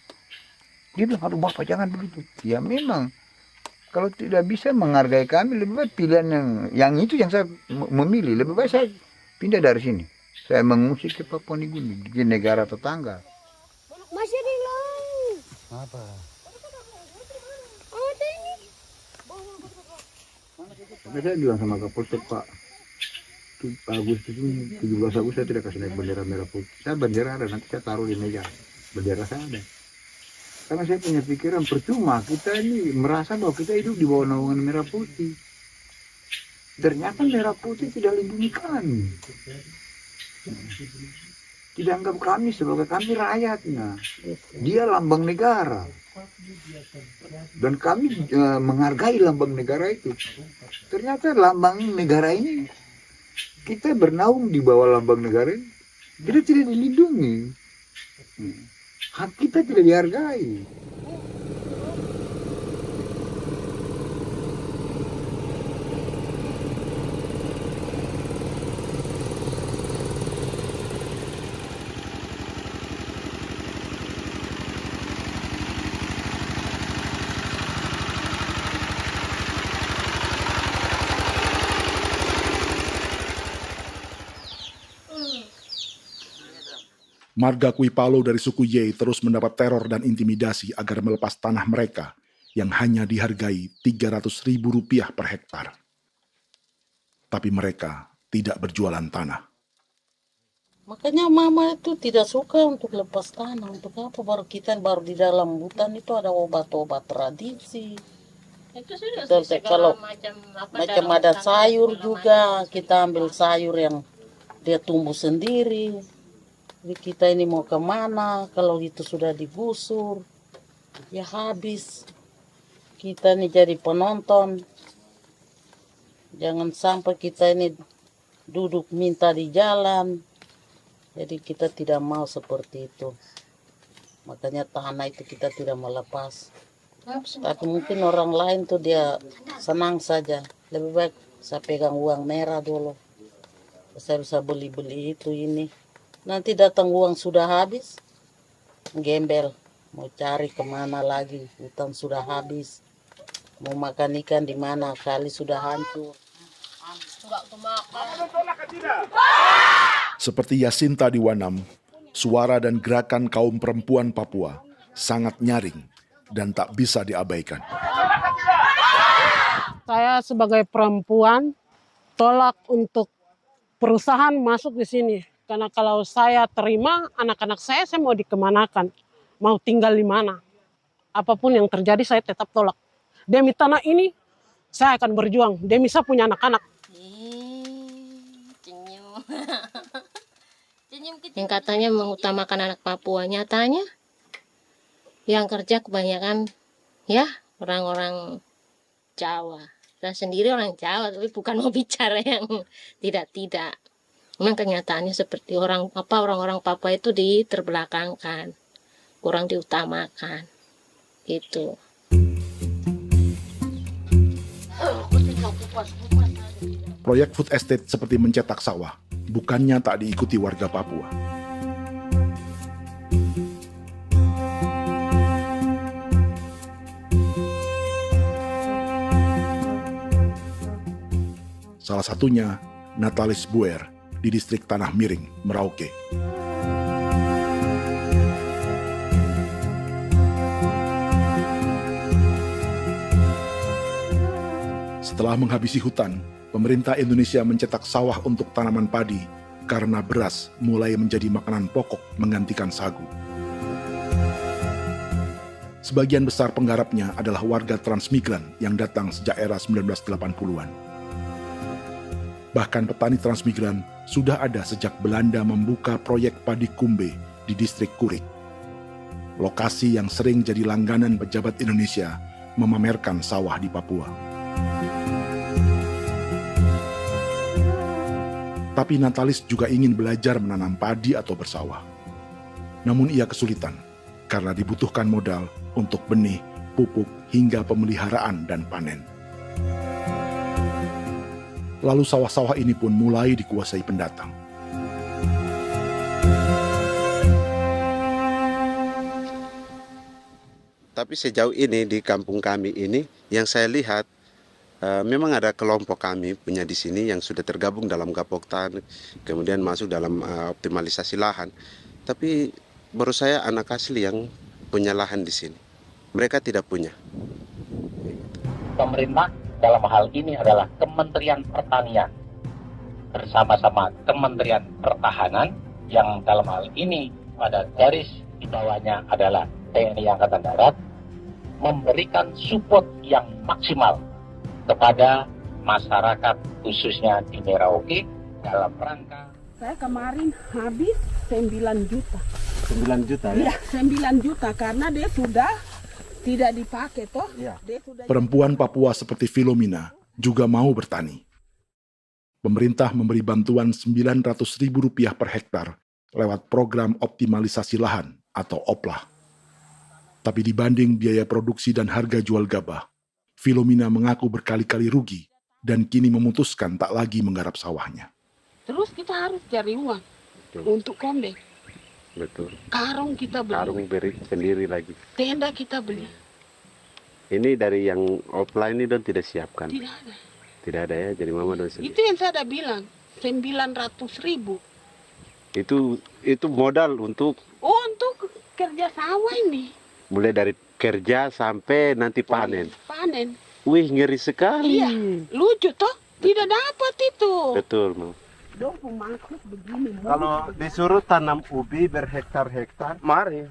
Dia bilang, aduh Bapak jangan begitu. Ya memang, kalau tidak bisa menghargai kami, lebih baik pilihan yang itu yang saya memilih. Lebih baik saya pindah dari sini. Saya mengungsi ke Papua Nugini, di negara tetangga. Masih di laut. Apa? Saya bilang sama Kapolsek Pak, Agustus ini 17 Agustus saya tidak kasih naik bendera merah putih. Saya bendera ada, nanti saya taruh di meja. Bendera saya ada. Karena saya punya pikiran percuma kita ini merasa bahwa kita hidup di bawah naungan merah putih. Ternyata merah putih tidak lindungi kami. Tidak anggap kami sebagai kami rakyatnya. Dia lambang negara. Dan kami menghargai lambang negara itu. Ternyata lambang negara ini, kita bernaung di bawah lambang negara ini, kita tidak dilindungi. Hak kita tidak dihargai. Marga Kuipalo dari suku Ye terus mendapat teror dan intimidasi agar melepas tanah mereka yang hanya dihargai Rp300.000 per hektar. Tapi mereka tidak berjualan tanah. Makanya mama itu tidak suka untuk lepas tanah. Untuk apa? Baru di dalam hutan itu ada obat-obat tradisi. Itu sudah Kalau macam ada sayur juga, kita ambil sayur yang dia tumbuh sendiri. Jadi kita ini mau kemana, kalau itu sudah digusur, ya habis. Kita ini jadi penonton. Jangan sampai kita ini duduk minta di jalan. Jadi kita tidak mau seperti itu. Makanya tanah itu kita tidak melepas. Tapi mungkin orang lain tuh dia senang saja. Lebih baik saya pegang uang merah dulu. Saya bisa beli-beli itu ini. Nanti datang uang sudah habis, gembel, mau cari kemana lagi, hutan sudah habis, mau makan ikan di mana, kali sudah hancur. Seperti Yasinta di Wanam, suara dan gerakan kaum perempuan Papua sangat nyaring dan tak bisa diabaikan. Saya sebagai perempuan tolak untuk perusahaan masuk di sini. Karena kalau saya terima anak-anak saya mau dikemanakan, mau tinggal di mana. Apapun yang terjadi saya tetap tolak. Demi tanah ini saya akan berjuang, demi saya punya anak-anak. Yang katanya mengutamakan anak Papua, nyatanya yang kerja kebanyakan ya orang-orang Jawa. Saya sendiri orang Jawa, tapi bukan mau bicara yang tidak-tidak. Memang kenyataannya seperti orang-orang Papua itu diterbelakangkan, kurang diutamakan, gitu. Proyek food estate seperti mencetak sawah, bukannya tak diikuti warga Papua. Salah satunya Natalis Buer di distrik Tanah Miring, Merauke. Setelah menghabisi hutan, pemerintah Indonesia mencetak sawah untuk tanaman padi karena beras mulai menjadi makanan pokok menggantikan sagu. Sebagian besar penggarapnya adalah warga transmigran yang datang sejak era 1980-an. Bahkan petani transmigran sudah ada sejak Belanda membuka proyek padi kumbe di distrik Kurik. Lokasi yang sering jadi langganan pejabat Indonesia memamerkan sawah di Papua. Tapi Natalis juga ingin belajar menanam padi atau bersawah. Namun ia kesulitan karena dibutuhkan modal untuk benih, pupuk, hingga pemeliharaan dan panen. Lalu sawah-sawah ini pun mulai dikuasai pendatang. Tapi sejauh ini di kampung kami ini yang saya lihat memang ada kelompok kami punya di sini yang sudah tergabung dalam Gapoktan, kemudian masuk dalam optimalisasi lahan. Tapi baru saya anak asli yang punya lahan di sini. Mereka tidak punya. Pemerintah dalam hal ini adalah Kementerian Pertanian bersama-sama Kementerian Pertahanan yang dalam hal ini pada garis di bawahnya adalah TNI Angkatan Darat memberikan support yang maksimal kepada masyarakat khususnya di Merauke dalam rangka. Saya kemarin habis 9 juta. 9 juta ya? Iya, 9 juta karena dia sudah tidak dipakai toh. Ya. Perempuan Papua seperti Filomena juga mau bertani. Pemerintah memberi bantuan Rp900.000 per hektar lewat program optimalisasi lahan atau OPLAH. Tapi dibanding biaya produksi dan harga jual gabah, Filomena mengaku berkali-kali rugi dan kini memutuskan tak lagi menggarap sawahnya. Terus kita harus cari uang untuk kembang. Betul. Karung kita beli. Karung beri sendiri lagi. Tenda kita beli. Ini dari yang offline ini don tidak siapkan. Tidak ada. Tidak ada ya, jadi mama don sendiri. Itu yang saya bilang, 900.000. Itu modal untuk kerja sawah ini. Mulai dari kerja sampai nanti panen. Panen. Wih, ngeri sekali. Iya, lucu toh? Tidak dapat itu. Betul, Mam. Dong maksud begini. Kalau disuruh tanam ubi berhektar-hektar, mari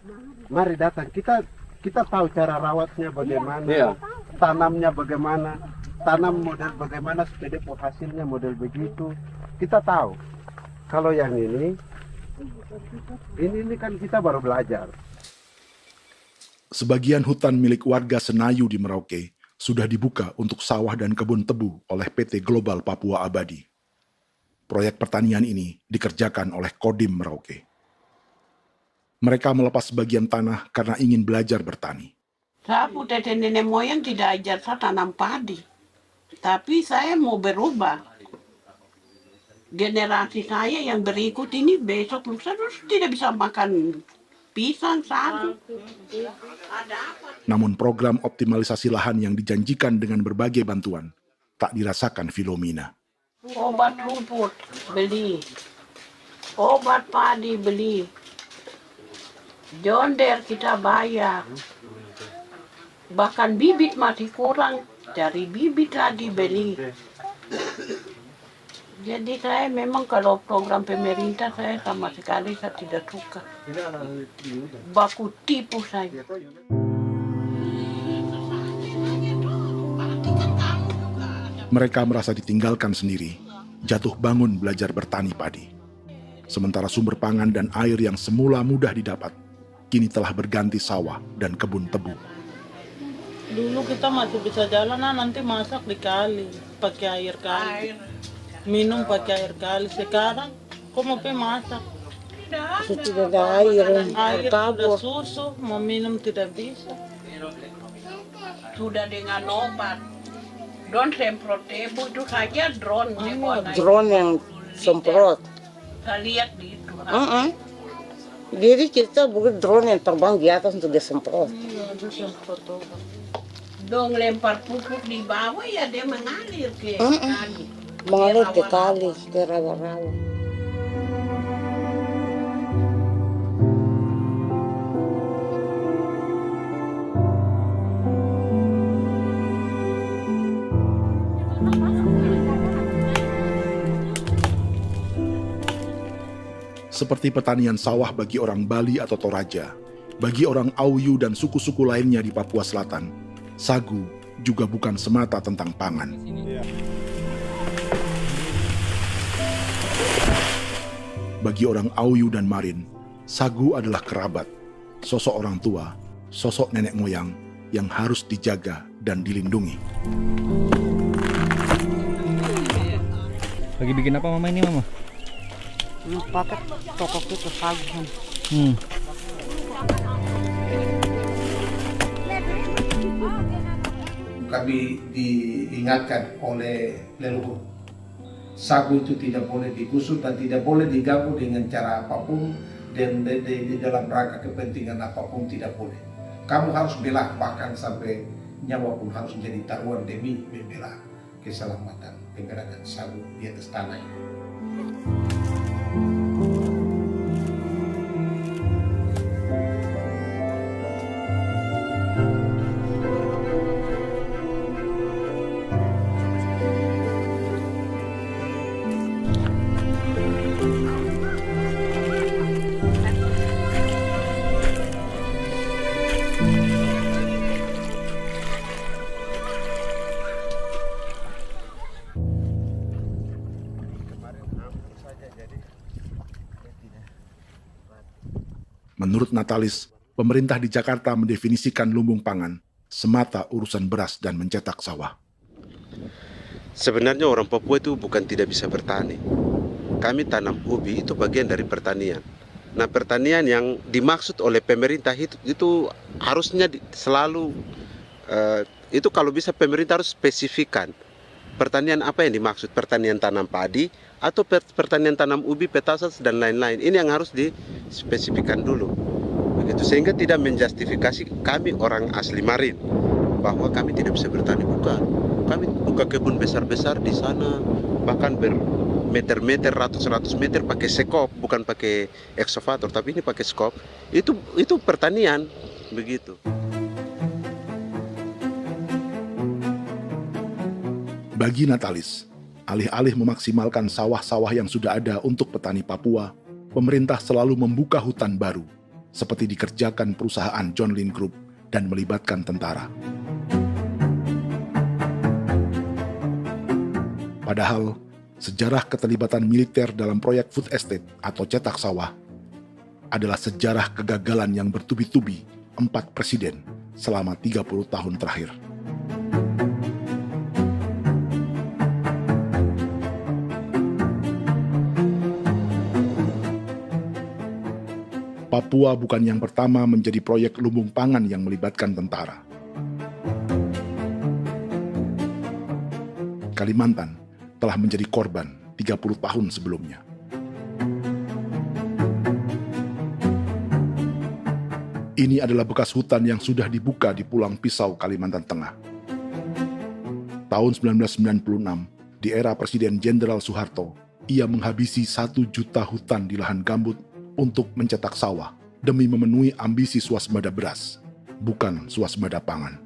datang. Kita tahu cara rawatnya bagaimana, Iya. tanamnya bagaimana, tanam model bagaimana supaya hasilnya model begitu. Kita tahu. Kalau yang ini kan kita baru belajar. Sebagian hutan milik warga Senayu di Merauke sudah dibuka untuk sawah dan kebun tebu oleh PT Global Papua Abadi. Proyek pertanian ini dikerjakan oleh Kodim Merauke. Mereka melepas sebagian tanah karena ingin belajar bertani. Saya tete nenek moyang tidak ajar saya tanam padi. Tapi saya mau berubah. Generasi saya yang berikut ini besok lusa tidak bisa makan pisang, sagu. Namun program optimalisasi lahan yang dijanjikan dengan berbagai bantuan tak dirasakan Filomena. Obat rumput beli, obat padi beli, jonder kita bayar, bahkan bibit masih kurang, cari bibit lagi beli. Jadi saya memang kalau program pemerintah saya sama sekali saya tidak suka. Baku tipu saya. Mereka merasa ditinggalkan sendiri, jatuh bangun belajar bertani padi. Sementara sumber pangan dan air yang semula mudah didapat, kini telah berganti sawah dan kebun tebu. Dulu kita masih bisa jalan, nanti masak di kali, pakai air kali. Minum pakai air kali. Sekarang, kok mau masak? Tidak ada air, Air sudah susu, mau minum tidak bisa. Sudah dengan obat. Don semprot tebu itu saja drone. Drone yang semprot. Saya lihat di itu. Jadi kita bukan drone yang terbang di atas untuk disemprot. Dong lempar pupuk di bawah ya dia mengalir ke kali. Mengalir ke kali, ke rawa-rawa. Seperti pertanian sawah bagi orang Bali atau Toraja, Bagi orang Auyu dan suku-suku lainnya di Papua Selatan, sagu juga bukan semata tentang pangan. Bagi orang Auyu dan Marin, sagu adalah kerabat, sosok orang tua, sosok nenek moyang yang harus dijaga dan dilindungi. Lagi bikin apa mama ini mama? Pakai tokok itu sagu. Kami diingatkan oleh leluhur, sagu itu tidak boleh digusur dan tidak boleh diganggu dengan cara apapun, dan di dalam rangka kepentingan apapun tidak boleh. Kamu harus bela, bahkan sampai nyawa pun harus menjadi taruhan demi membela keselamatan pergerakan sagu di atas tanah ini. Menurut Natalis, pemerintah di Jakarta mendefinisikan lumbung pangan semata urusan beras dan mencetak sawah. Sebenarnya orang Papua itu bukan tidak bisa bertani. Kami tanam ubi itu bagian dari pertanian. Nah, pertanian yang dimaksud oleh pemerintah itu harusnya selalu, itu kalau bisa pemerintah harus spesifikkan. Pertanian apa yang dimaksud? Pertanian tanam padi atau pertanian tanam ubi, petasan dan lain-lain. Ini yang harus dispesifikkan dulu. Begitu, sehingga tidak menjustifikasi kami orang asli Marin bahwa kami tidak bisa bertani. Bukan. Kami buka kebun besar-besar di sana, bahkan bermeter-meter, ratus-ratus meter pakai sekop, bukan pakai ekskavator, tapi ini pakai skop. Itu pertanian, begitu. Bagi Natalis, alih-alih memaksimalkan sawah-sawah yang sudah ada untuk petani Papua, pemerintah selalu membuka hutan baru, seperti dikerjakan perusahaan John Lynn Group dan melibatkan tentara. Padahal, sejarah keterlibatan militer dalam proyek food estate atau cetak sawah adalah sejarah kegagalan yang bertubi-tubi 4 presiden selama 30 tahun terakhir. Papua bukan yang pertama menjadi proyek lumbung pangan yang melibatkan tentara. Kalimantan telah menjadi korban 30 tahun sebelumnya. Ini adalah bekas hutan yang sudah dibuka di Pulang Pisau, Kalimantan Tengah. Tahun 1996, di era Presiden Jenderal Soeharto, ia menghabisi 1 juta hutan di lahan gambut untuk mencetak sawah demi memenuhi ambisi swasembada beras, bukan swasembada pangan.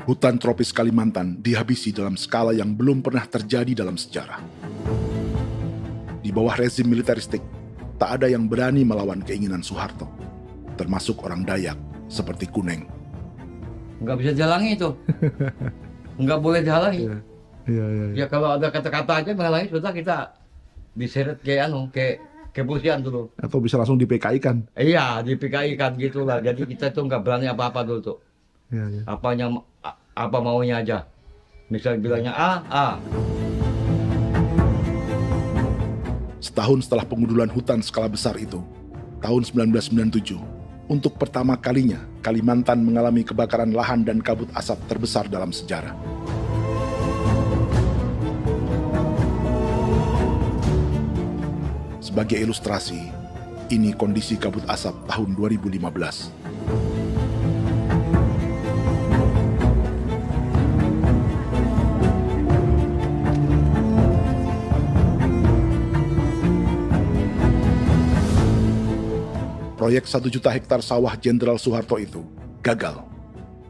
Hutan tropis Kalimantan dihabisi dalam skala yang belum pernah terjadi dalam sejarah. Di bawah rezim militeristik, tak ada yang berani melawan keinginan Soeharto, termasuk orang Dayak seperti Kuneng. Nggak bisa dihalangi itu. Nggak boleh dihalangi. Ya kalau ada kata-kata aja menghalangi, sudah kita diseret ke kepolisian dulu. Atau bisa langsung di PKI-kan. Iya, di PKI-kan gitulah. Jadi kita tuh nggak berani apa-apa dulu tuh. Ya. Apa maunya aja. Misal bilangnya A. Setahun setelah pengundulan hutan skala besar itu, tahun 1997, untuk pertama kalinya Kalimantan mengalami kebakaran lahan dan kabut asap terbesar dalam sejarah. Sebagai ilustrasi, ini kondisi kabut asap tahun 2015. Proyek 1 juta hektar sawah Jenderal Soeharto itu gagal.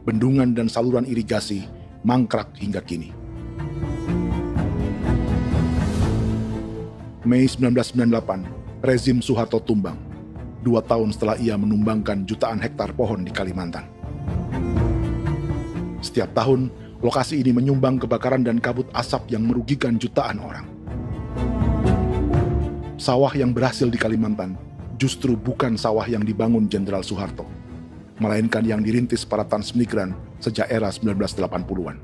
Bendungan dan saluran irigasi mangkrak hingga kini. Mei 1998, rezim Soeharto tumbang. 2 tahun setelah ia menumbangkan jutaan hektar pohon di Kalimantan. Setiap tahun, lokasi ini menyumbang kebakaran dan kabut asap yang merugikan jutaan orang. Sawah yang berhasil di Kalimantan justru bukan sawah yang dibangun Jenderal Soeharto, melainkan yang dirintis para transmigran sejak era 1980-an.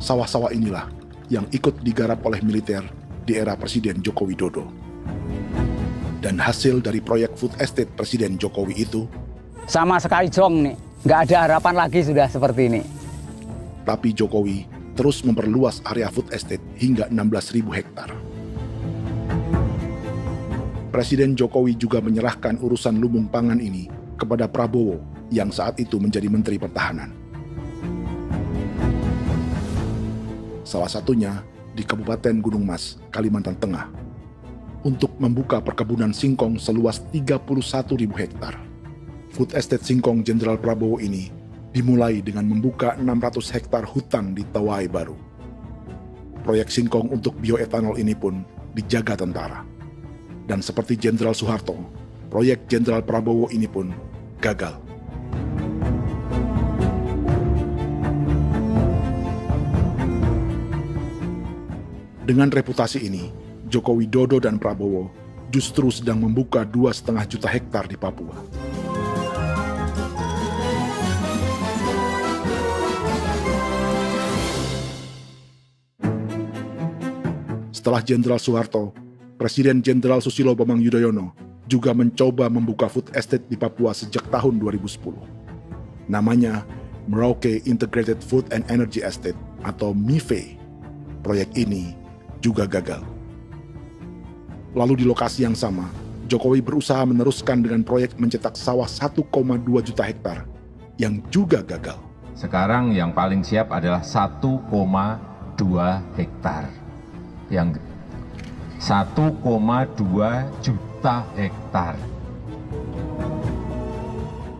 Sawah-sawah inilah yang ikut digarap oleh militer di era Presiden Joko Widodo. Dan hasil dari proyek food estate Presiden Jokowi itu sama sekali jong nih, nggak ada harapan lagi sudah seperti ini. Tapi Jokowi terus memperluas area food estate hingga 16.000 hektar. Presiden Jokowi juga menyerahkan urusan lumbung pangan ini kepada Prabowo yang saat itu menjadi Menteri Pertahanan. Salah satunya di Kabupaten Gunung Mas, Kalimantan Tengah, untuk membuka perkebunan singkong seluas 31.000 hektar. Food Estate Singkong Jenderal Prabowo ini dimulai dengan membuka 600 hektar hutan di Tawai Baru. Proyek singkong untuk bioetanol ini pun dijaga tentara. Dan seperti Jenderal Soeharto, proyek Jenderal Prabowo ini pun gagal. Dengan reputasi ini, Joko Widodo dan Prabowo justru sedang membuka 2,5 juta hektar di Papua. Setelah Jenderal Soeharto, Presiden Jenderal Susilo Bambang Yudhoyono juga mencoba membuka food estate di Papua sejak tahun 2010. Namanya Merauke Integrated Food and Energy Estate atau MIFE. Proyek ini juga gagal. Lalu di lokasi yang sama, Jokowi berusaha meneruskan dengan proyek mencetak sawah 1,2 juta hektar yang juga gagal. Sekarang yang paling siap adalah 1,2 hektar. Yang 1,2 juta hektar.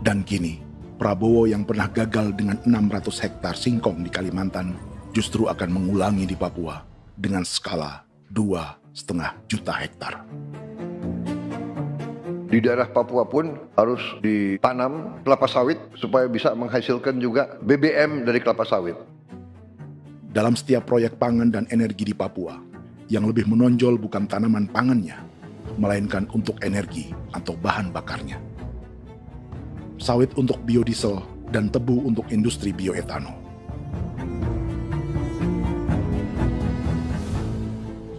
Dan kini, Prabowo yang pernah gagal dengan 600 hektar singkong di Kalimantan justru akan mengulangi di Papua dengan skala 2,5 juta hektar. Di daerah Papua pun harus ditanam kelapa sawit supaya bisa menghasilkan juga BBM dari kelapa sawit. Dalam setiap proyek pangan dan energi di Papua, yang lebih menonjol bukan tanaman pangannya, melainkan untuk energi atau bahan bakarnya. Sawit untuk biodiesel dan tebu untuk industri bioetanol.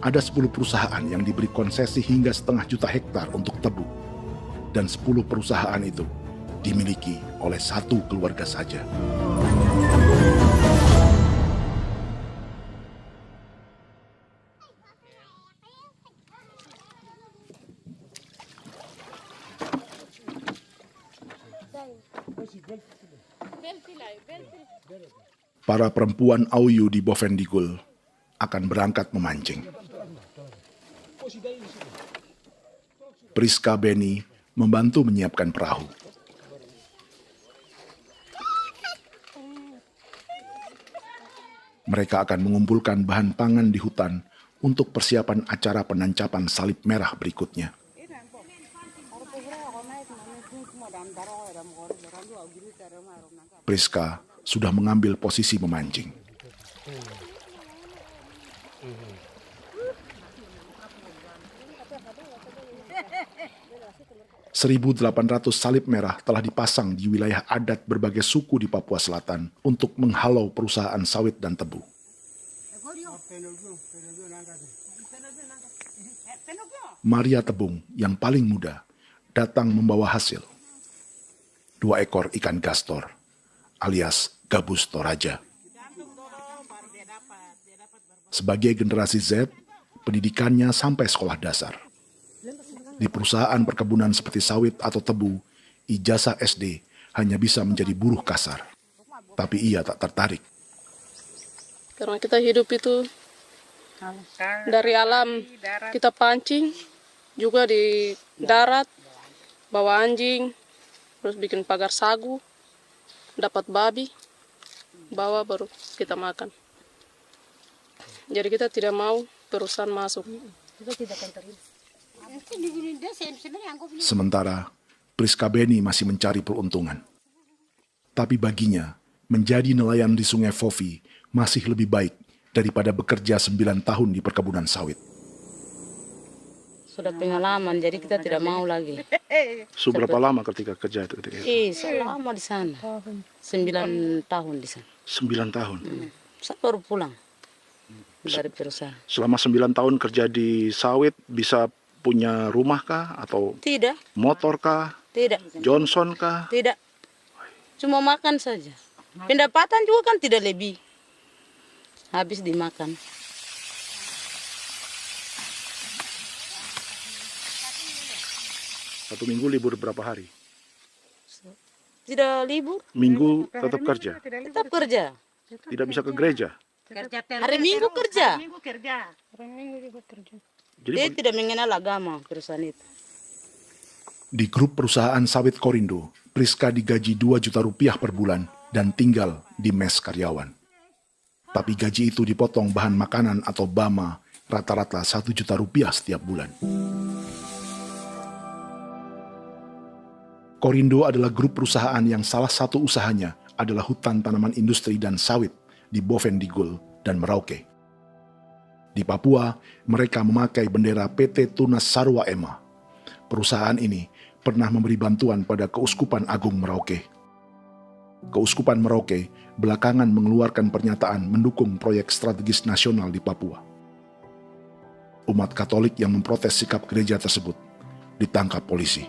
Ada 10 perusahaan yang diberi konsesi hingga 0,5 juta hektar untuk tebu. Dan 10 perusahaan itu dimiliki oleh 1 keluarga saja. Para perempuan Auyu di Bovendigul akan berangkat memancing. Priska Beni membantu menyiapkan perahu. Mereka akan mengumpulkan bahan pangan di hutan untuk persiapan acara penancapan salib merah berikutnya. Priska sudah mengambil posisi memancing. 1.800 salib merah telah dipasang di wilayah adat berbagai suku di Papua Selatan untuk menghalau perusahaan sawit dan tebu. Maria Tebung yang paling muda datang membawa hasil. 2 ekor ikan gastor alias gabus toraja. Sebagai generasi Z, pendidikannya sampai sekolah dasar. Di perusahaan perkebunan seperti sawit atau tebu, ijazah SD hanya bisa menjadi buruh kasar. Tapi ia tak tertarik. Karena kita hidup itu dari alam, kita pancing, juga di darat, bawa anjing, terus bikin pagar sagu, dapat babi, bawa baru kita makan. Jadi kita tidak mau perusahaan masuk. Kita tidak akan terima. Sementara Priska Beni masih mencari peruntungan. Tapi baginya, menjadi nelayan di Sungai Fofi masih lebih baik daripada bekerja 9 tahun di perkebunan sawit. Sudah pengalaman, jadi kita tidak mau lagi. Seberapa lama ketika kerja itu? Selama di sana. 9 tahun di sana. 9 tahun? Saya baru pulang dari perusahaan. Selama 9 tahun kerja di sawit, bisa punya rumah kah? Atau Tidak. motor kah? Tidak. Johnson kah? Tidak. Cuma makan saja. Pendapatan juga kan tidak lebih. Habis dimakan. Satu minggu libur berapa hari? Tidak libur. Minggu tetap kerja? Tetap kerja. Tidak bisa ke gereja? Hari Minggu kerja. Hari Minggu juga kerja. Dia tidak mengenal agama perusahaan itu. Di grup perusahaan sawit Korindo, Priska digaji 2 juta rupiah per bulan dan tinggal di mes karyawan. Tapi gaji itu dipotong bahan makanan atau BAMA rata-rata 1 juta rupiah setiap bulan. Korindo adalah grup perusahaan yang salah satu usahanya adalah hutan tanaman industri dan sawit di Bovendigul dan Merauke. Di Papua, mereka memakai bendera PT Tunas Sarwa Ema. Perusahaan ini pernah memberi bantuan pada Keuskupan Agung Merauke. Keuskupan Merauke belakangan mengeluarkan pernyataan mendukung proyek strategis nasional di Papua. Umat Katolik yang memprotes sikap gereja tersebut ditangkap polisi.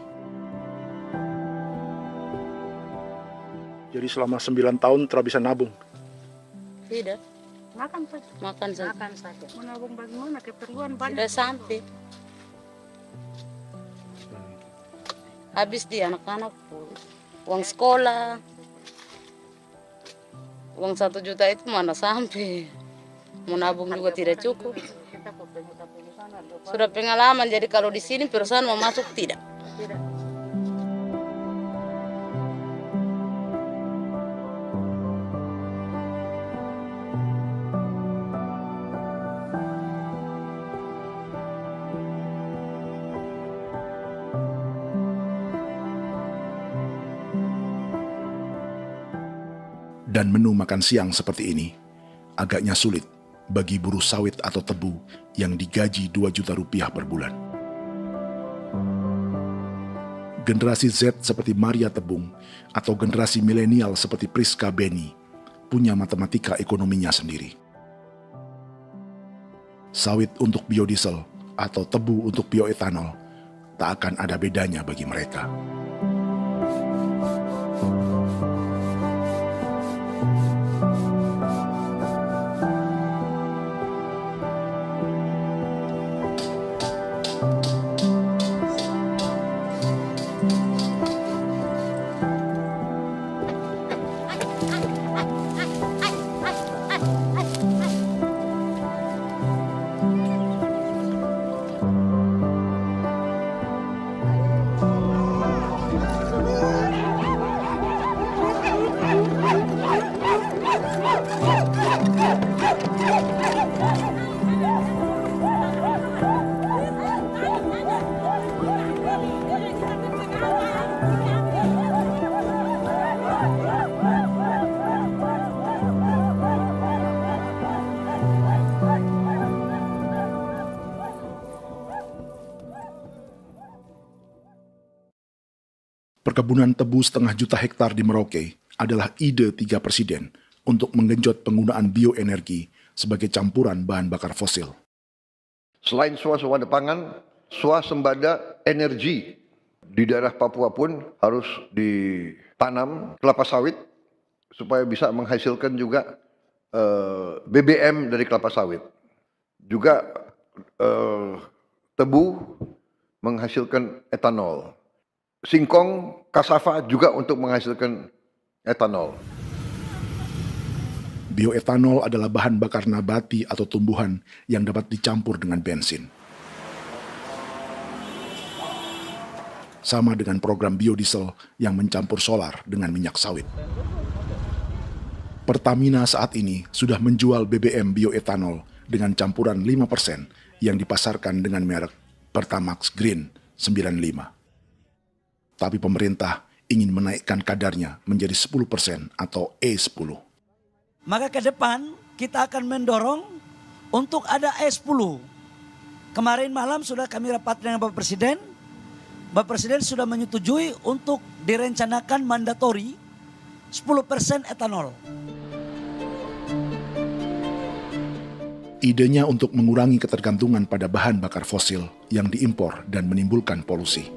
Jadi selama 9 tahun tidak bisa nabung? Tidak. Makan saja. Makan saja. Makan saja. Menabung bagaimana? Keperluan banyak. Tidak sampai. Habis di anak-anak uang sekolah. Uang 1 juta itu mana sampai. Mau nabung juga tidak cukup. Sudah pengalaman, jadi kalau di sini perusahaan mau masuk tidak. Dan menu makan siang seperti ini agaknya sulit bagi buruh sawit atau tebu yang digaji 2 juta rupiah per bulan. Generasi Z seperti Maria Tebung atau generasi milenial seperti Priska Beni punya matematika ekonominya sendiri. Sawit untuk biodiesel atau tebu untuk bioetanol tak akan ada bedanya bagi mereka. Perkebunan tebu 1,5 juta hektar di Merauke adalah ide 3 presiden untuk menggenjot penggunaan bioenergi sebagai campuran bahan bakar fosil. Selain swasembada pangan, swasembada energi di daerah Papua pun harus ditanam kelapa sawit supaya bisa menghasilkan juga BBM dari kelapa sawit. Juga tebu menghasilkan etanol. Singkong, kasava juga untuk menghasilkan etanol. Bioetanol adalah bahan bakar nabati atau tumbuhan yang dapat dicampur dengan bensin. Sama dengan program biodiesel yang mencampur solar dengan minyak sawit. Pertamina saat ini sudah menjual BBM bioetanol dengan campuran 5% yang dipasarkan dengan merek Pertamax Green 95. Tapi pemerintah ingin menaikkan kadarnya menjadi 10% atau E10. Maka ke depan kita akan mendorong untuk ada E10. Kemarin malam sudah kami rapat dengan Bapak Presiden. Bapak Presiden sudah menyetujui untuk direncanakan mandatori 10% etanol. Idenya untuk mengurangi ketergantungan pada bahan bakar fosil yang diimpor dan menimbulkan polusi.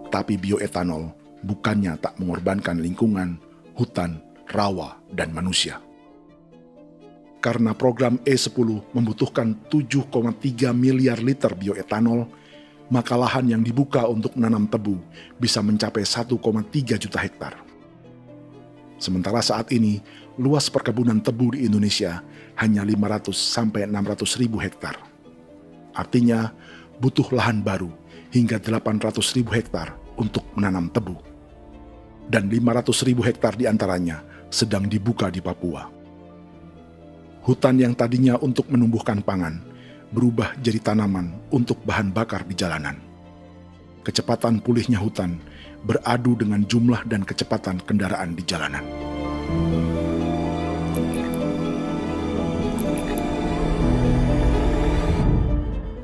Tapi bioetanol bukannya tak mengorbankan lingkungan, hutan, rawa, dan manusia. Karena program E10 membutuhkan 7,3 miliar liter bioetanol, maka lahan yang dibuka untuk menanam tebu bisa mencapai 1,3 juta hektar. Sementara saat ini, luas perkebunan tebu di Indonesia hanya 500 sampai 600 ribu hektar. Artinya, butuh lahan baru hingga 800 ribu hektar untuk menanam tebu. Dan 500 ribu hektar diantaranya sedang dibuka di Papua. Hutan yang tadinya untuk menumbuhkan pangan berubah jadi tanaman untuk bahan bakar di jalanan. Kecepatan pulihnya hutan beradu dengan jumlah dan kecepatan kendaraan di jalanan.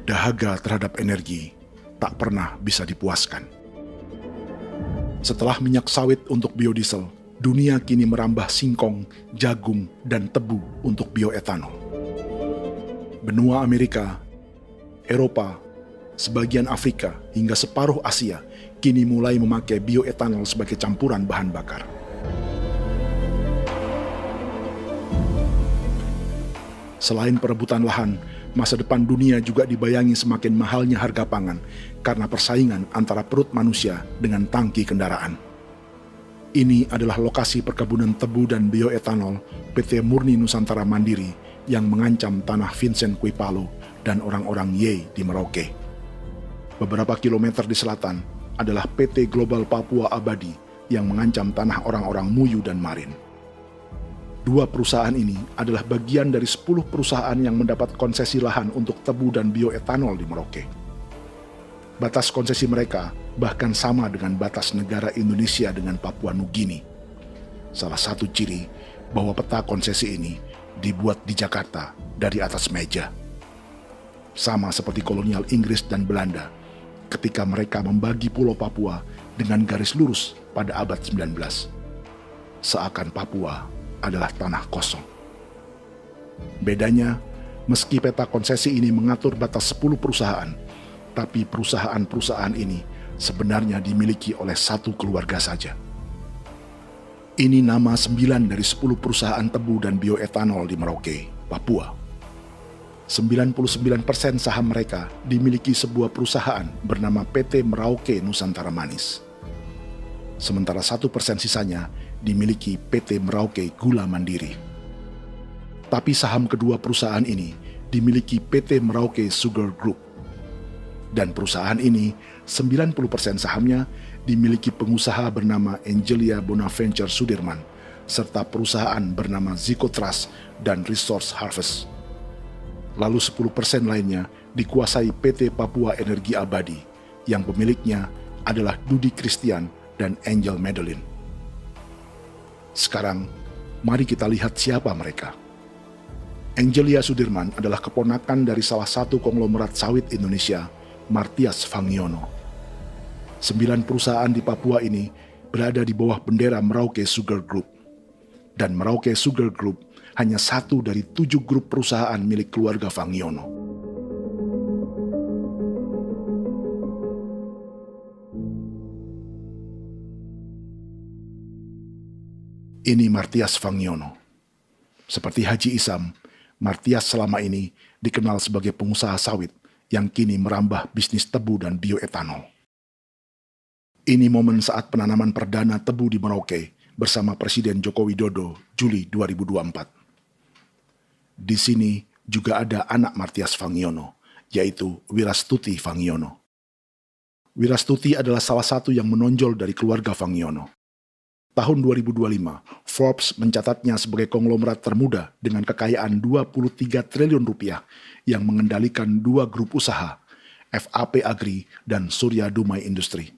Dahaga terhadap energi tak pernah bisa dipuaskan. Setelah minyak sawit untuk biodiesel, dunia kini merambah singkong, jagung, dan tebu untuk bioetanol. Benua Amerika, Eropa, sebagian Afrika, hingga separuh Asia kini mulai memakai bioetanol sebagai campuran bahan bakar. Selain perebutan lahan, masa depan dunia juga dibayangi semakin mahalnya harga pangan karena persaingan antara perut manusia dengan tangki kendaraan. Ini adalah lokasi perkebunan tebu dan bioetanol PT Murni Nusantara Mandiri yang mengancam tanah Vincent Quipalo dan orang-orang Ye di Merauke. Beberapa kilometer di selatan adalah PT Global Papua Abadi yang mengancam tanah orang-orang Muyu dan Marin. Dua perusahaan ini adalah bagian dari 10 perusahaan yang mendapat konsesi lahan untuk tebu dan bioetanol di Merauke. Batas konsesi mereka bahkan sama dengan batas negara Indonesia dengan Papua Nugini. Salah satu ciri bahwa peta konsesi ini dibuat di Jakarta dari atas meja. Sama seperti kolonial Inggris dan Belanda ketika mereka membagi Pulau Papua dengan garis lurus pada abad 19. Seakan Papua adalah tanah kosong. Bedanya, meski peta konsesi ini mengatur batas 10 perusahaan, tapi perusahaan-perusahaan ini sebenarnya dimiliki oleh satu keluarga saja. Ini nama 9 dari 10 perusahaan tebu dan bioetanol di Merauke, Papua. 99% saham mereka dimiliki sebuah perusahaan bernama PT Merauke Nusantara Manis. Sementara 1% sisanya dimiliki PT Merauke Gula Mandiri. Tapi saham kedua perusahaan ini dimiliki PT Merauke Sugar Group. Dan perusahaan ini, 90% sahamnya dimiliki pengusaha bernama Angelia Bonaventure Sudirman, serta perusahaan bernama Zico Trust dan Resource Harvest. Lalu 10% lainnya dikuasai PT Papua Energi Abadi, yang pemiliknya adalah Dudi Christian dan Angel Madeline. Sekarang, mari kita lihat siapa mereka. Angelia Sudirman adalah keponakan dari salah satu konglomerat sawit Indonesia, Martias Fangiono. 9 perusahaan di Papua ini berada di bawah bendera Merauke Sugar Group. Dan Merauke Sugar Group hanya satu dari 7 grup perusahaan milik keluarga Fangiono. Ini Martias Fangiono. Seperti Haji Isam, Martias selama ini dikenal sebagai pengusaha sawit yang kini merambah bisnis tebu dan bioetanol. Ini momen saat penanaman perdana tebu di Merauke bersama Presiden Joko Widodo Juli 2024. Di sini juga ada anak Martias Fangiono, yaitu Wirastuti Fangiono. Wirastuti adalah salah satu yang menonjol dari keluarga Fangiono. Tahun 2025, Forbes mencatatnya sebagai konglomerat termuda dengan kekayaan 23 triliun rupiah yang mengendalikan 2 grup usaha, FAP Agri dan Surya Dumai Industri.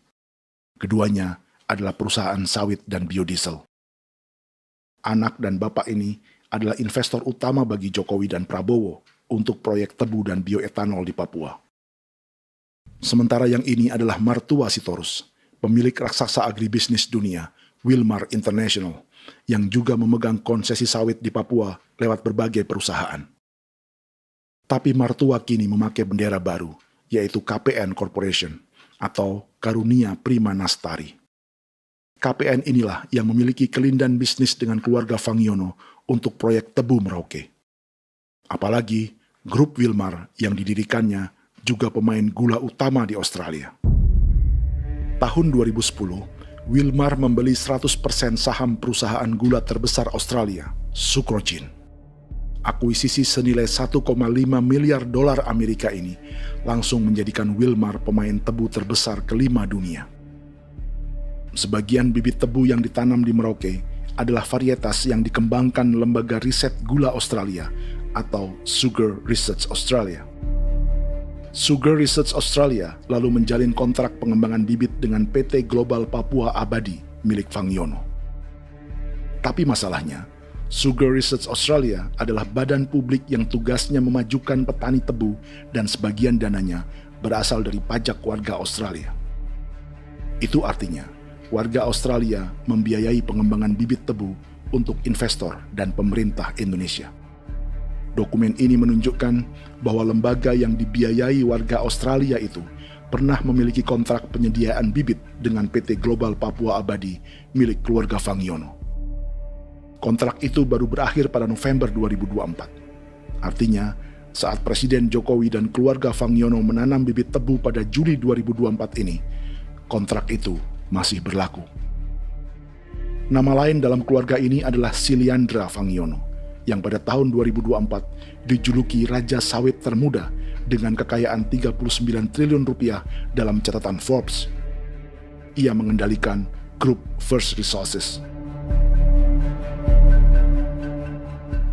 Keduanya adalah perusahaan sawit dan biodiesel. Anak dan bapak ini adalah investor utama bagi Jokowi dan Prabowo untuk proyek tebu dan bioetanol di Papua. Sementara yang ini adalah Martua Sitorus, pemilik raksasa agribisnis dunia, Wilmar International, yang juga memegang konsesi sawit di Papua lewat berbagai perusahaan. Tapi Martua kini memakai bendera baru, yaitu KPN Corporation atau Karunia Prima Nastari. KPN inilah yang memiliki kelindan bisnis dengan keluarga Fangiono untuk proyek tebu Merauke. Apalagi grup Wilmar yang didirikannya juga pemain gula utama di Australia. Tahun 2010, Wilmar membeli 100% saham perusahaan gula terbesar Australia, Sucrogin. Akuisisi senilai 1,5 miliar dolar Amerika ini langsung menjadikan Wilmar pemain tebu terbesar kelima dunia. Sebagian bibit tebu yang ditanam di Merauke adalah varietas yang dikembangkan Lembaga Riset Gula Australia atau Sugar Research Australia. Sugar Research Australia lalu menjalin kontrak pengembangan bibit dengan PT Global Papua Abadi milik Fangiono. Tapi masalahnya, Sugar Research Australia adalah badan publik yang tugasnya memajukan petani tebu dan sebagian dananya berasal dari pajak warga Australia. Itu artinya, warga Australia membiayai pengembangan bibit tebu untuk investor dan pemerintah Indonesia. Dokumen ini menunjukkan bahwa lembaga yang dibiayai warga Australia itu pernah memiliki kontrak penyediaan bibit dengan PT Global Papua Abadi milik keluarga Fangiono. Kontrak itu baru berakhir pada November 2024. Artinya, saat Presiden Jokowi dan keluarga Fangiono menanam bibit tebu pada Juli 2024 ini, kontrak itu masih berlaku. Nama lain dalam keluarga ini adalah Siliandra Fangiono, yang pada tahun 2024 dijuluki Raja Sawit Termuda dengan kekayaan 39 triliun rupiah dalam catatan Forbes. Ia mengendalikan grup First Resources.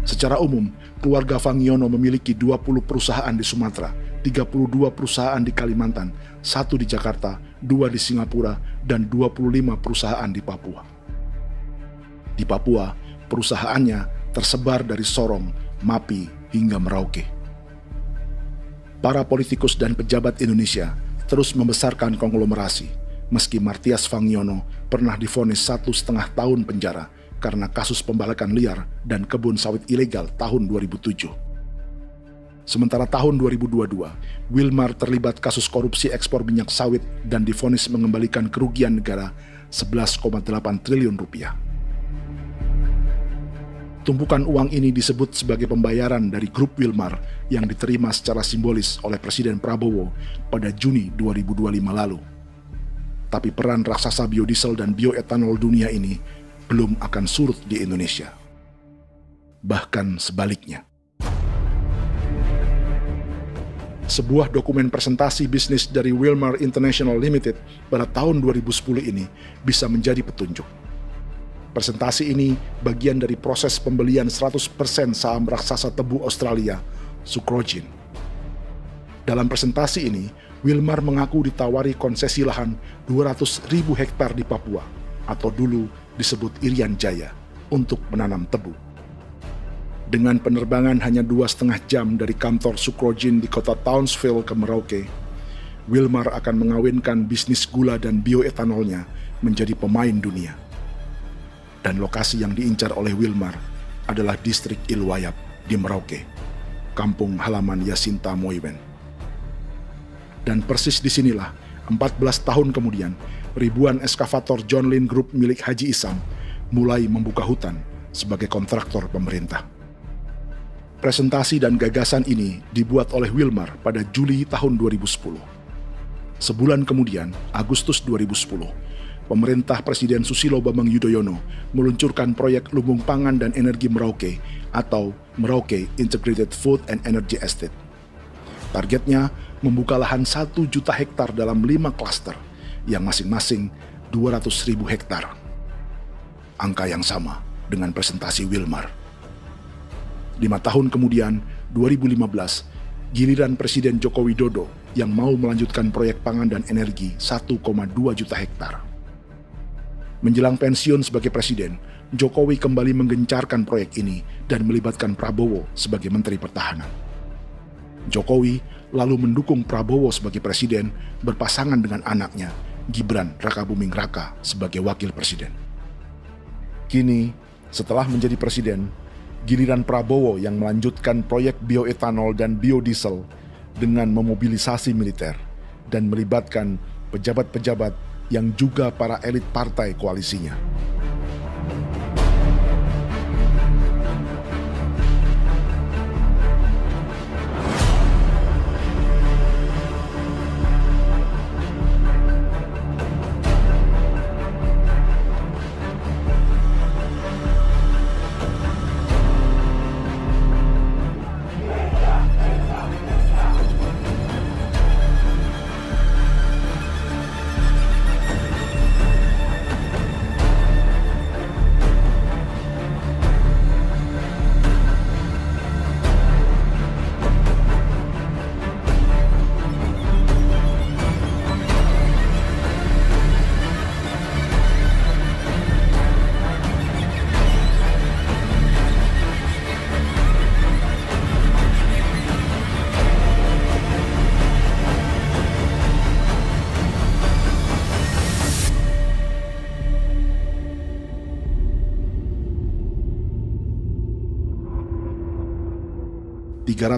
Secara umum, keluarga Fangiono memiliki 20 perusahaan di Sumatera, 32 perusahaan di Kalimantan, 1 di Jakarta, 2 di Singapura, dan 25 perusahaan di Papua. Di Papua, perusahaannya tersebar dari Sorong, Mapi, hingga Merauke. Para politikus dan pejabat Indonesia terus membesarkan konglomerasi, meski Martias Fangiono pernah divonis 1,5 tahun penjara karena kasus pembalakan liar dan kebun sawit ilegal tahun 2007. Sementara tahun 2022, Wilmar terlibat kasus korupsi ekspor minyak sawit dan divonis mengembalikan kerugian negara 11,8 triliun rupiah. Tumpukan uang ini disebut sebagai pembayaran dari grup Wilmar yang diterima secara simbolis oleh Presiden Prabowo pada Juni 2025 lalu. Tapi peran raksasa biodiesel dan bioetanol dunia ini belum akan surut di Indonesia. Bahkan sebaliknya. Sebuah dokumen presentasi bisnis dari Wilmar International Limited pada tahun 2010 ini bisa menjadi petunjuk. Presentasi ini bagian dari proses pembelian 100% saham raksasa tebu Australia, Sucrogin. Dalam presentasi ini, Wilmar mengaku ditawari konsesi lahan 200.000 hektar di Papua, atau dulu disebut Irian Jaya, untuk menanam tebu. Dengan penerbangan hanya 2,5 jam dari kantor Sucrogin di kota Townsville ke Merauke, Wilmar akan mengawinkan bisnis gula dan bioetanolnya menjadi pemain dunia. Dan lokasi yang diincar oleh Wilmar adalah distrik Ilwayap di Merauke, kampung halaman Yasinta Moiwen. Dan persis disinilah, 14 tahun kemudian, ribuan eskavator John Lynn Group milik Haji Isam mulai membuka hutan sebagai kontraktor pemerintah. Presentasi dan gagasan ini dibuat oleh Wilmar pada Juli tahun 2010. Sebulan kemudian, Agustus 2010, pemerintah Presiden Susilo Bambang Yudhoyono meluncurkan proyek Lumbung Pangan dan Energi Merauke atau Merauke Integrated Food and Energy Estate. Targetnya membuka lahan 1 juta hektar dalam 5 klaster yang masing-masing 200.000 hektar. Angka yang sama dengan presentasi Wilmar. 5 tahun kemudian, 2015, giliran Presiden Joko Widodo yang mau melanjutkan proyek pangan dan energi 1,2 juta hektar. Menjelang pensiun sebagai presiden, Jokowi kembali menggencarkan proyek ini dan melibatkan Prabowo sebagai Menteri Pertahanan. Jokowi lalu mendukung Prabowo sebagai presiden berpasangan dengan anaknya, Gibran Rakabuming Raka sebagai wakil presiden. Kini, setelah menjadi presiden, giliran Prabowo yang melanjutkan proyek bioetanol dan biodiesel dengan memobilisasi militer dan melibatkan pejabat-pejabat yang juga para elit partai koalisinya.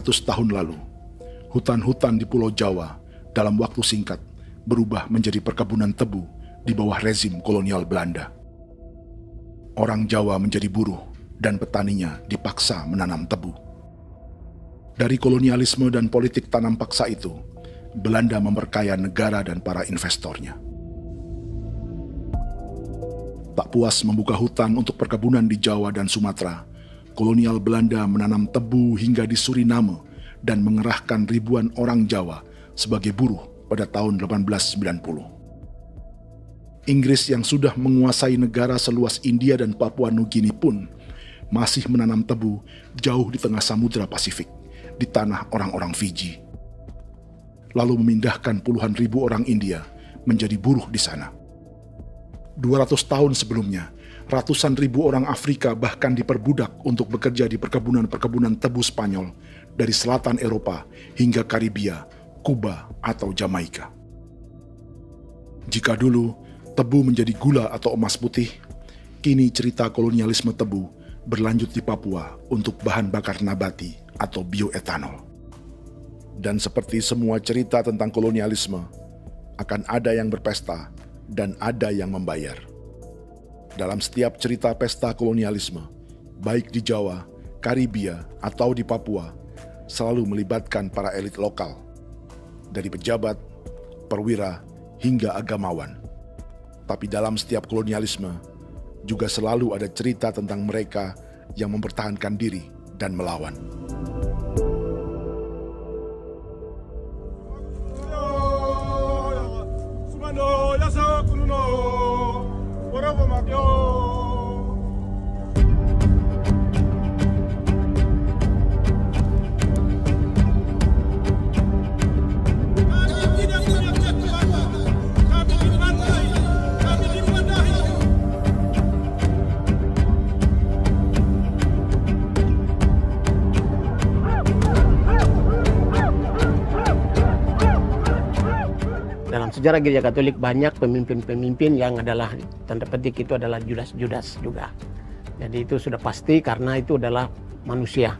Tahun lalu, hutan-hutan di Pulau Jawa dalam waktu singkat berubah menjadi perkebunan tebu di bawah rezim kolonial Belanda. Orang Jawa menjadi buruh dan petaninya dipaksa menanam tebu. Dari kolonialisme dan politik tanam paksa itu, Belanda memperkaya negara dan para investornya. Tak puas membuka hutan untuk perkebunan di Jawa dan Sumatera, kolonial Belanda menanam tebu hingga di Suriname dan mengerahkan ribuan orang Jawa sebagai buruh pada tahun 1890. Inggris yang sudah menguasai negara seluas India dan Papua Nugini pun masih menanam tebu jauh di tengah Samudra Pasifik, di tanah orang-orang Fiji. Lalu memindahkan puluhan ribu orang India menjadi buruh di sana. 200 tahun sebelumnya, ratusan ribu orang Afrika bahkan diperbudak untuk bekerja di perkebunan-perkebunan tebu Spanyol dari selatan Eropa hingga Karibia, Kuba, atau Jamaika. Jika dulu tebu menjadi gula atau emas putih, kini cerita kolonialisme tebu berlanjut di Papua untuk bahan bakar nabati atau bioetanol. Dan seperti semua cerita tentang kolonialisme, akan ada yang berpesta dan ada yang membayar. Dalam setiap cerita pesta kolonialisme, baik di Jawa, Karibia, atau di Papua, selalu melibatkan para elit lokal, dari pejabat, perwira, hingga agamawan. Tapi dalam setiap kolonialisme, juga selalu ada cerita tentang mereka yang mempertahankan diri dan melawan. Dalam sejarah Gereja Katolik banyak pemimpin-pemimpin yang adalah tanda petik itu adalah Judas-Judas juga. Jadi itu sudah pasti karena itu adalah manusia.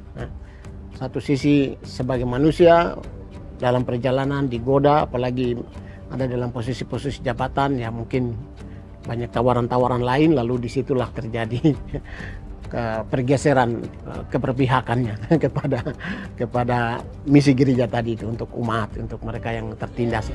Satu sisi sebagai manusia dalam perjalanan digoda, apalagi ada dalam posisi-posisi jabatan, ya mungkin banyak tawaran-tawaran lain, lalu disitulah terjadi pergeseran keberpihakannya kepada misi gereja tadi itu untuk umat, untuk mereka yang tertindas.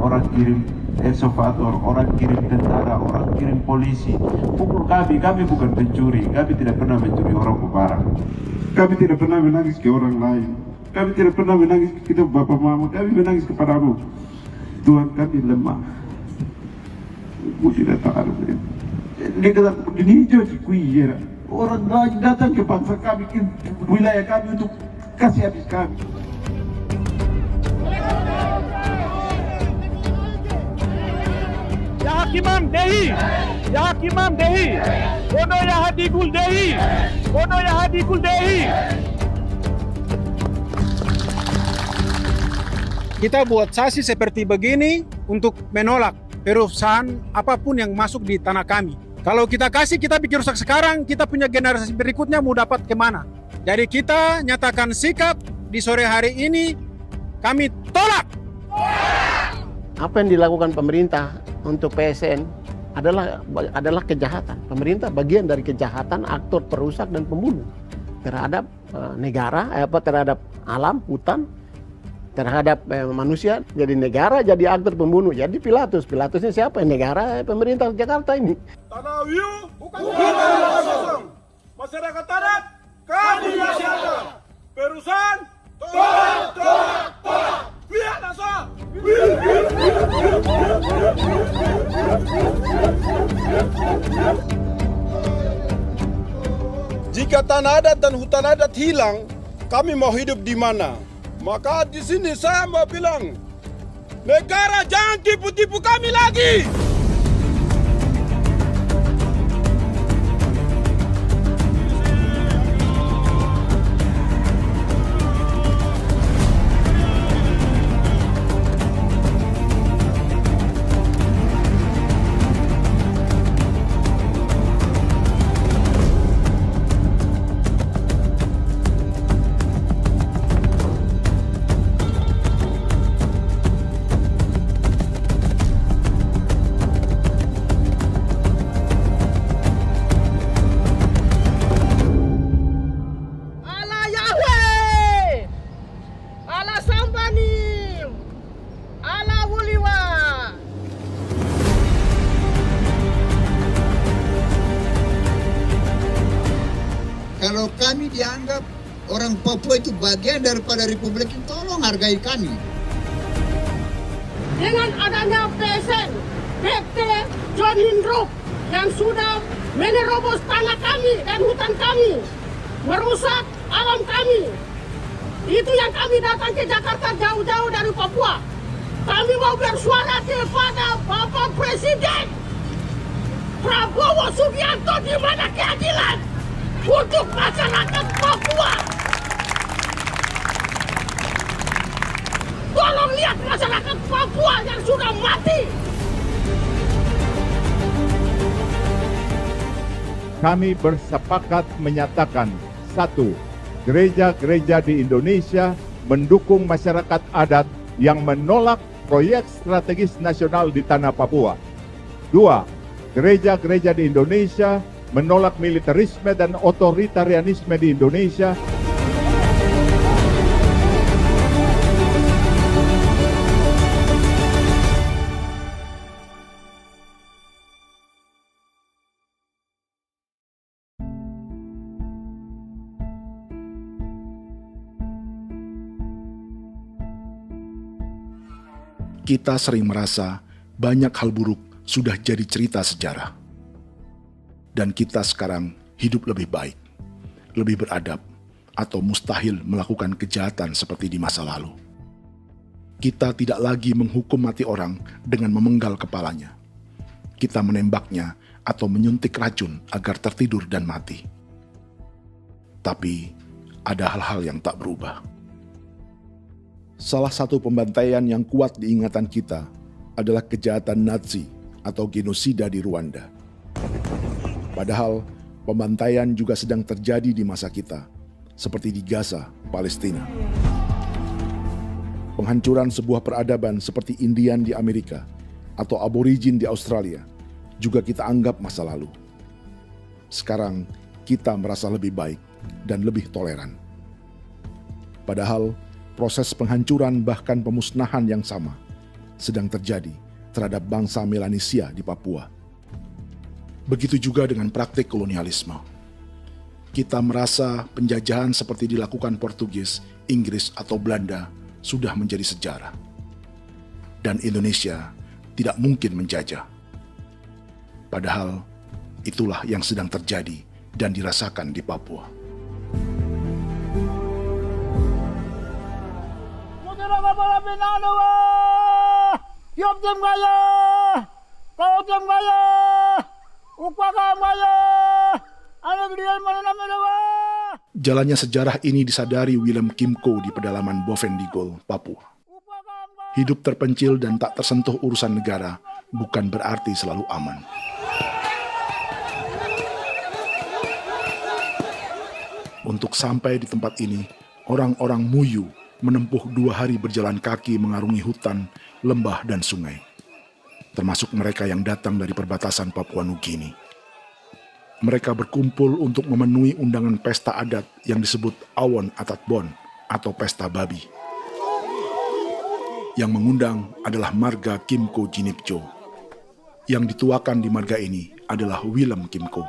Orang kirim eksavator, orang kirim tentara, orang kirim polisi. Pukul kami bukan pencuri, kami tidak pernah mencuri orang barang. Kami tidak pernah menangis ke orang lain. Kami tidak pernah menangis ke kita bapak mama, kami menangis kepadamu. Tuhan kami lemah. Mesti datang ada dia kata begini hijau cikui orang datang ke bangsa kami, ke wilayah kami untuk kasih habis kami. Ya Hakimam Dehi, Ya Hakimam Dehi, Bono Ya Hadikul Dehi, Bono Ya Hadikul Dehi. Kita buat sasi seperti begini untuk menolak perusahaan apapun yang masuk di tanah kami. Kalau kita kasih, kita bikin rusak sekarang, kita punya generasi berikutnya mau dapat kemana. Jadi kita nyatakan sikap di sore hari ini, kami tolak. Apa yang dilakukan pemerintah untuk PSN adalah kejahatan. Pemerintah bagian dari kejahatan, aktor perusak dan pembunuh terhadap negara, terhadap alam, hutan, terhadap manusia. Jadi negara jadi aktor pembunuh. Jadi Pilatusnya siapa? Negara, pemerintah Jakarta ini. Tanah Wiu bukan kosong. Masyarakat adat kami masyarakat. Perusahaan tolak. Biar nasa. Jika tanah adat dan hutan adat hilang, kami mau hidup di mana? Maka di sini saya mau bilang, negara jangan tipu-tipu kami lagi. Kalau kami dianggap orang Papua itu bagian daripada Republik ini, tolong hargai kami. Dengan adanya PSN, PT John Hindruk yang sudah menerobos tanah kami dan hutan kami, merusak alam kami. Itu yang kami datang ke Jakarta jauh-jauh dari Papua. Kami mau bersuara kepada Bapak Presiden Prabowo Subianto, di mana keadilan untuk masyarakat Papua. Tolong lihat masyarakat Papua yang sudah mati. Kami bersepakat menyatakan, 1. Gereja-gereja di Indonesia mendukung masyarakat adat yang menolak proyek strategis nasional di tanah Papua. 2. Gereja-gereja di Indonesia menolak militerisme dan otoritarianisme di Indonesia. Kita sering merasa banyak hal buruk sudah jadi cerita sejarah. Dan kita sekarang hidup lebih baik, lebih beradab, atau mustahil melakukan kejahatan seperti di masa lalu. Kita tidak lagi menghukum mati orang dengan memenggal kepalanya. Kita menembaknya atau menyuntik racun agar tertidur dan mati. Tapi ada hal-hal yang tak berubah. Salah satu pembantaian yang kuat di ingatan kita adalah kejahatan Nazi atau genosida di Rwanda. Padahal pembantaian juga sedang terjadi di masa kita, seperti di Gaza, Palestina. Penghancuran sebuah peradaban seperti Indian di Amerika atau aborigin di Australia juga kita anggap masa lalu. Sekarang kita merasa lebih baik dan lebih toleran. Padahal proses penghancuran bahkan pemusnahan yang sama sedang terjadi terhadap bangsa Melanesia di Papua. Begitu juga dengan praktik kolonialisme. Kita merasa penjajahan seperti dilakukan Portugis, Inggris, atau Belanda sudah menjadi sejarah. Dan Indonesia tidak mungkin menjajah. Padahal itulah yang sedang terjadi dan dirasakan di Papua. Jalannya sejarah ini disadari Willem Kimco di pedalaman Bovendigol, Papua. Hidup terpencil dan tak tersentuh urusan negara bukan berarti selalu aman. Untuk sampai di tempat ini, orang-orang Muyu menempuh 2 hari berjalan kaki mengarungi hutan, lembah, dan sungai. Termasuk mereka yang datang dari perbatasan Papua Nugini. Mereka berkumpul untuk memenuhi undangan pesta adat yang disebut Awon Atatbon atau Pesta Babi. Yang mengundang adalah marga Kimco Jinipjo. Yang dituakan di marga ini adalah Willem Kimco.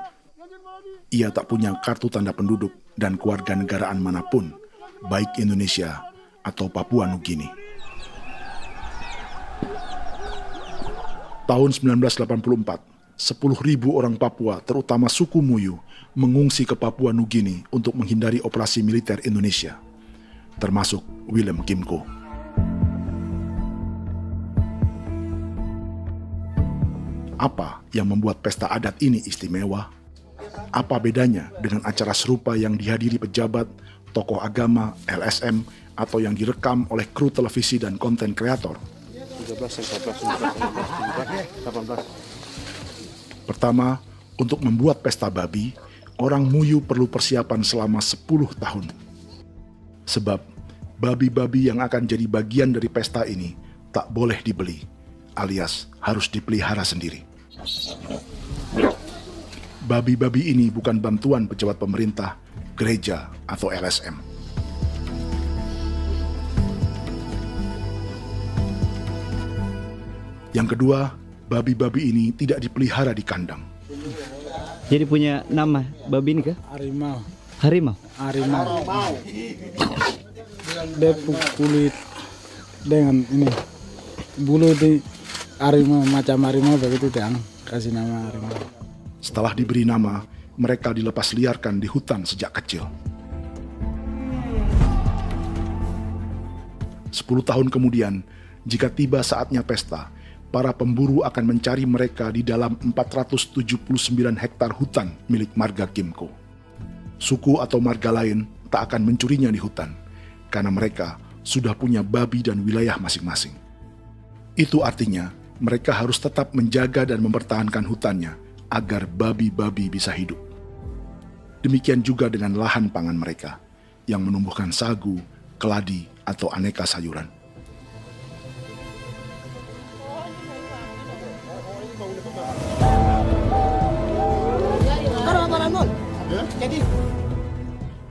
Ia tak punya kartu tanda penduduk dan kewarganegaraan manapun, baik Indonesia atau Papua Nugini. Tahun 1984, 10.000 orang Papua, terutama suku Muyu, mengungsi ke Papua Nugini untuk menghindari operasi militer Indonesia, termasuk Willem Kimco. Apa yang membuat pesta adat ini istimewa? Apa bedanya dengan acara serupa yang dihadiri pejabat, tokoh agama, LSM, atau yang direkam oleh kru televisi dan konten kreator? 18. Pertama, untuk membuat pesta babi, orang Muyu perlu persiapan selama 10 tahun. Sebab, babi-babi yang akan jadi bagian dari pesta ini tak boleh dibeli, alias harus dipelihara sendiri. Babi-babi ini bukan bantuan pejabat pemerintah, gereja, atau LSM. Yang kedua, babi-babi ini tidak dipelihara di kandang. Jadi punya nama babi ini kah? Harimau. Harimau? Harimau. Dia kulit dengan ini bulu di harimau, macam harimau begitu yang kasih nama harimau. Setelah diberi nama, mereka dilepas liarkan di hutan sejak kecil. 10 tahun kemudian, jika tiba saatnya pesta, para pemburu akan mencari mereka di dalam 479 hektar hutan milik marga Kimco. Suku atau marga lain tak akan mencurinya di hutan, karena mereka sudah punya babi dan wilayah masing-masing. Itu artinya, mereka harus tetap menjaga dan mempertahankan hutannya, agar babi-babi bisa hidup. Demikian juga dengan lahan pangan mereka, yang menumbuhkan sagu, keladi, atau aneka sayuran.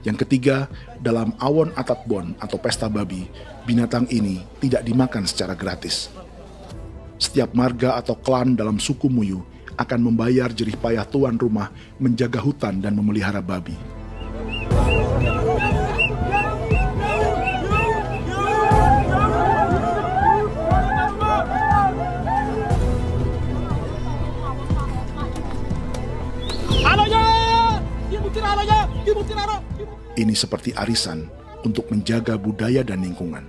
Yang ketiga, dalam Awon Atatbon atau pesta babi, binatang ini tidak dimakan secara gratis. Setiap marga atau klan dalam suku Muyu akan membayar jerih payah tuan rumah menjaga hutan dan memelihara babi. Ini seperti arisan untuk menjaga budaya dan lingkungan.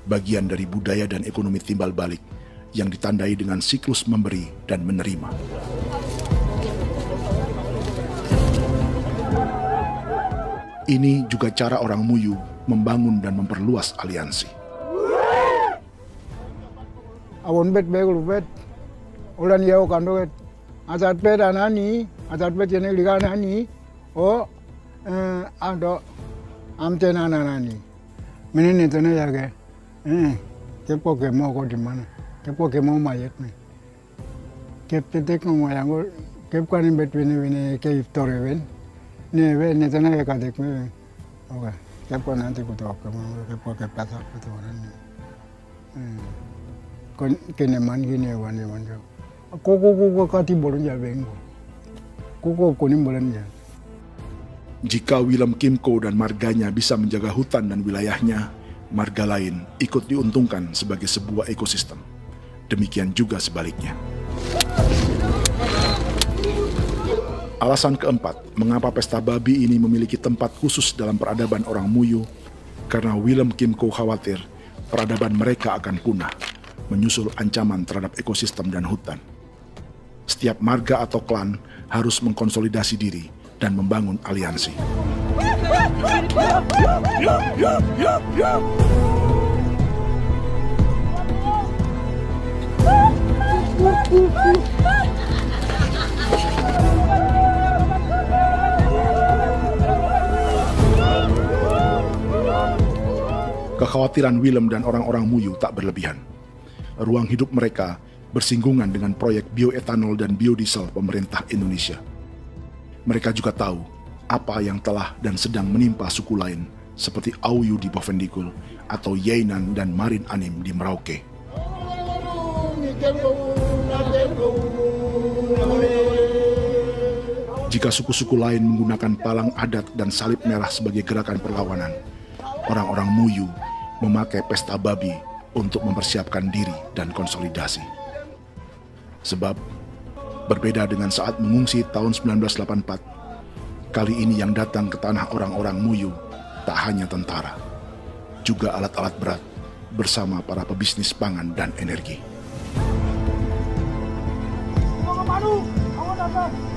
Bagian dari budaya dan ekonomi timbal balik yang ditandai dengan siklus memberi dan menerima. Ini juga cara orang Muyu membangun dan memperluas aliansi. Awon bet begul bet, ulan yau kando bet, asat bet anani, asat bet jenis liga anani, oh, ado amten anani, menini tu ni jaga, kepo kemo ko di mana, kepo kemo mayat ni, kep tetek mo yang ko, kep kanin bet wini ke iftore wen, ni wen ni tu ni jaga dek me, oke, kepo nanti ko tu kemo, kepo kepasak ko tu orang. Kene man gini wan jo. Koko kati bolon ja bengo. Koko kuning bolon ja. Jika Willem Kimco dan marganya bisa menjaga hutan dan wilayahnya, marga lain ikut diuntungkan sebagai sebuah ekosistem. Demikian juga sebaliknya. Alasan keempat, mengapa pesta babi ini memiliki tempat khusus dalam peradaban orang Muyu, karena Willem Kim Ko khawatir peradaban mereka akan punah, menyusul ancaman terhadap ekosistem dan hutan. Setiap marga atau klan harus mengkonsolidasi diri dan membangun aliansi. Kekhawatiran Willem dan orang-orang Muyu tak berlebihan. Ruang hidup mereka bersinggungan dengan proyek bioetanol dan biodiesel pemerintah Indonesia. Mereka juga tahu apa yang telah dan sedang menimpa suku lain seperti Auyu di Bovendigul atau Yainan dan Marin Anim di Merauke. Jika suku-suku lain menggunakan palang adat dan salib merah sebagai gerakan perlawanan, orang-orang Muyu memakai pesta babi untuk mempersiapkan diri dan konsolidasi. Sebab, berbeda dengan saat mengungsi tahun 1984, kali ini yang datang ke tanah orang-orang Muyu tak hanya tentara, juga alat-alat berat bersama para pebisnis pangan dan energi. Mau ke Madu, mau datang.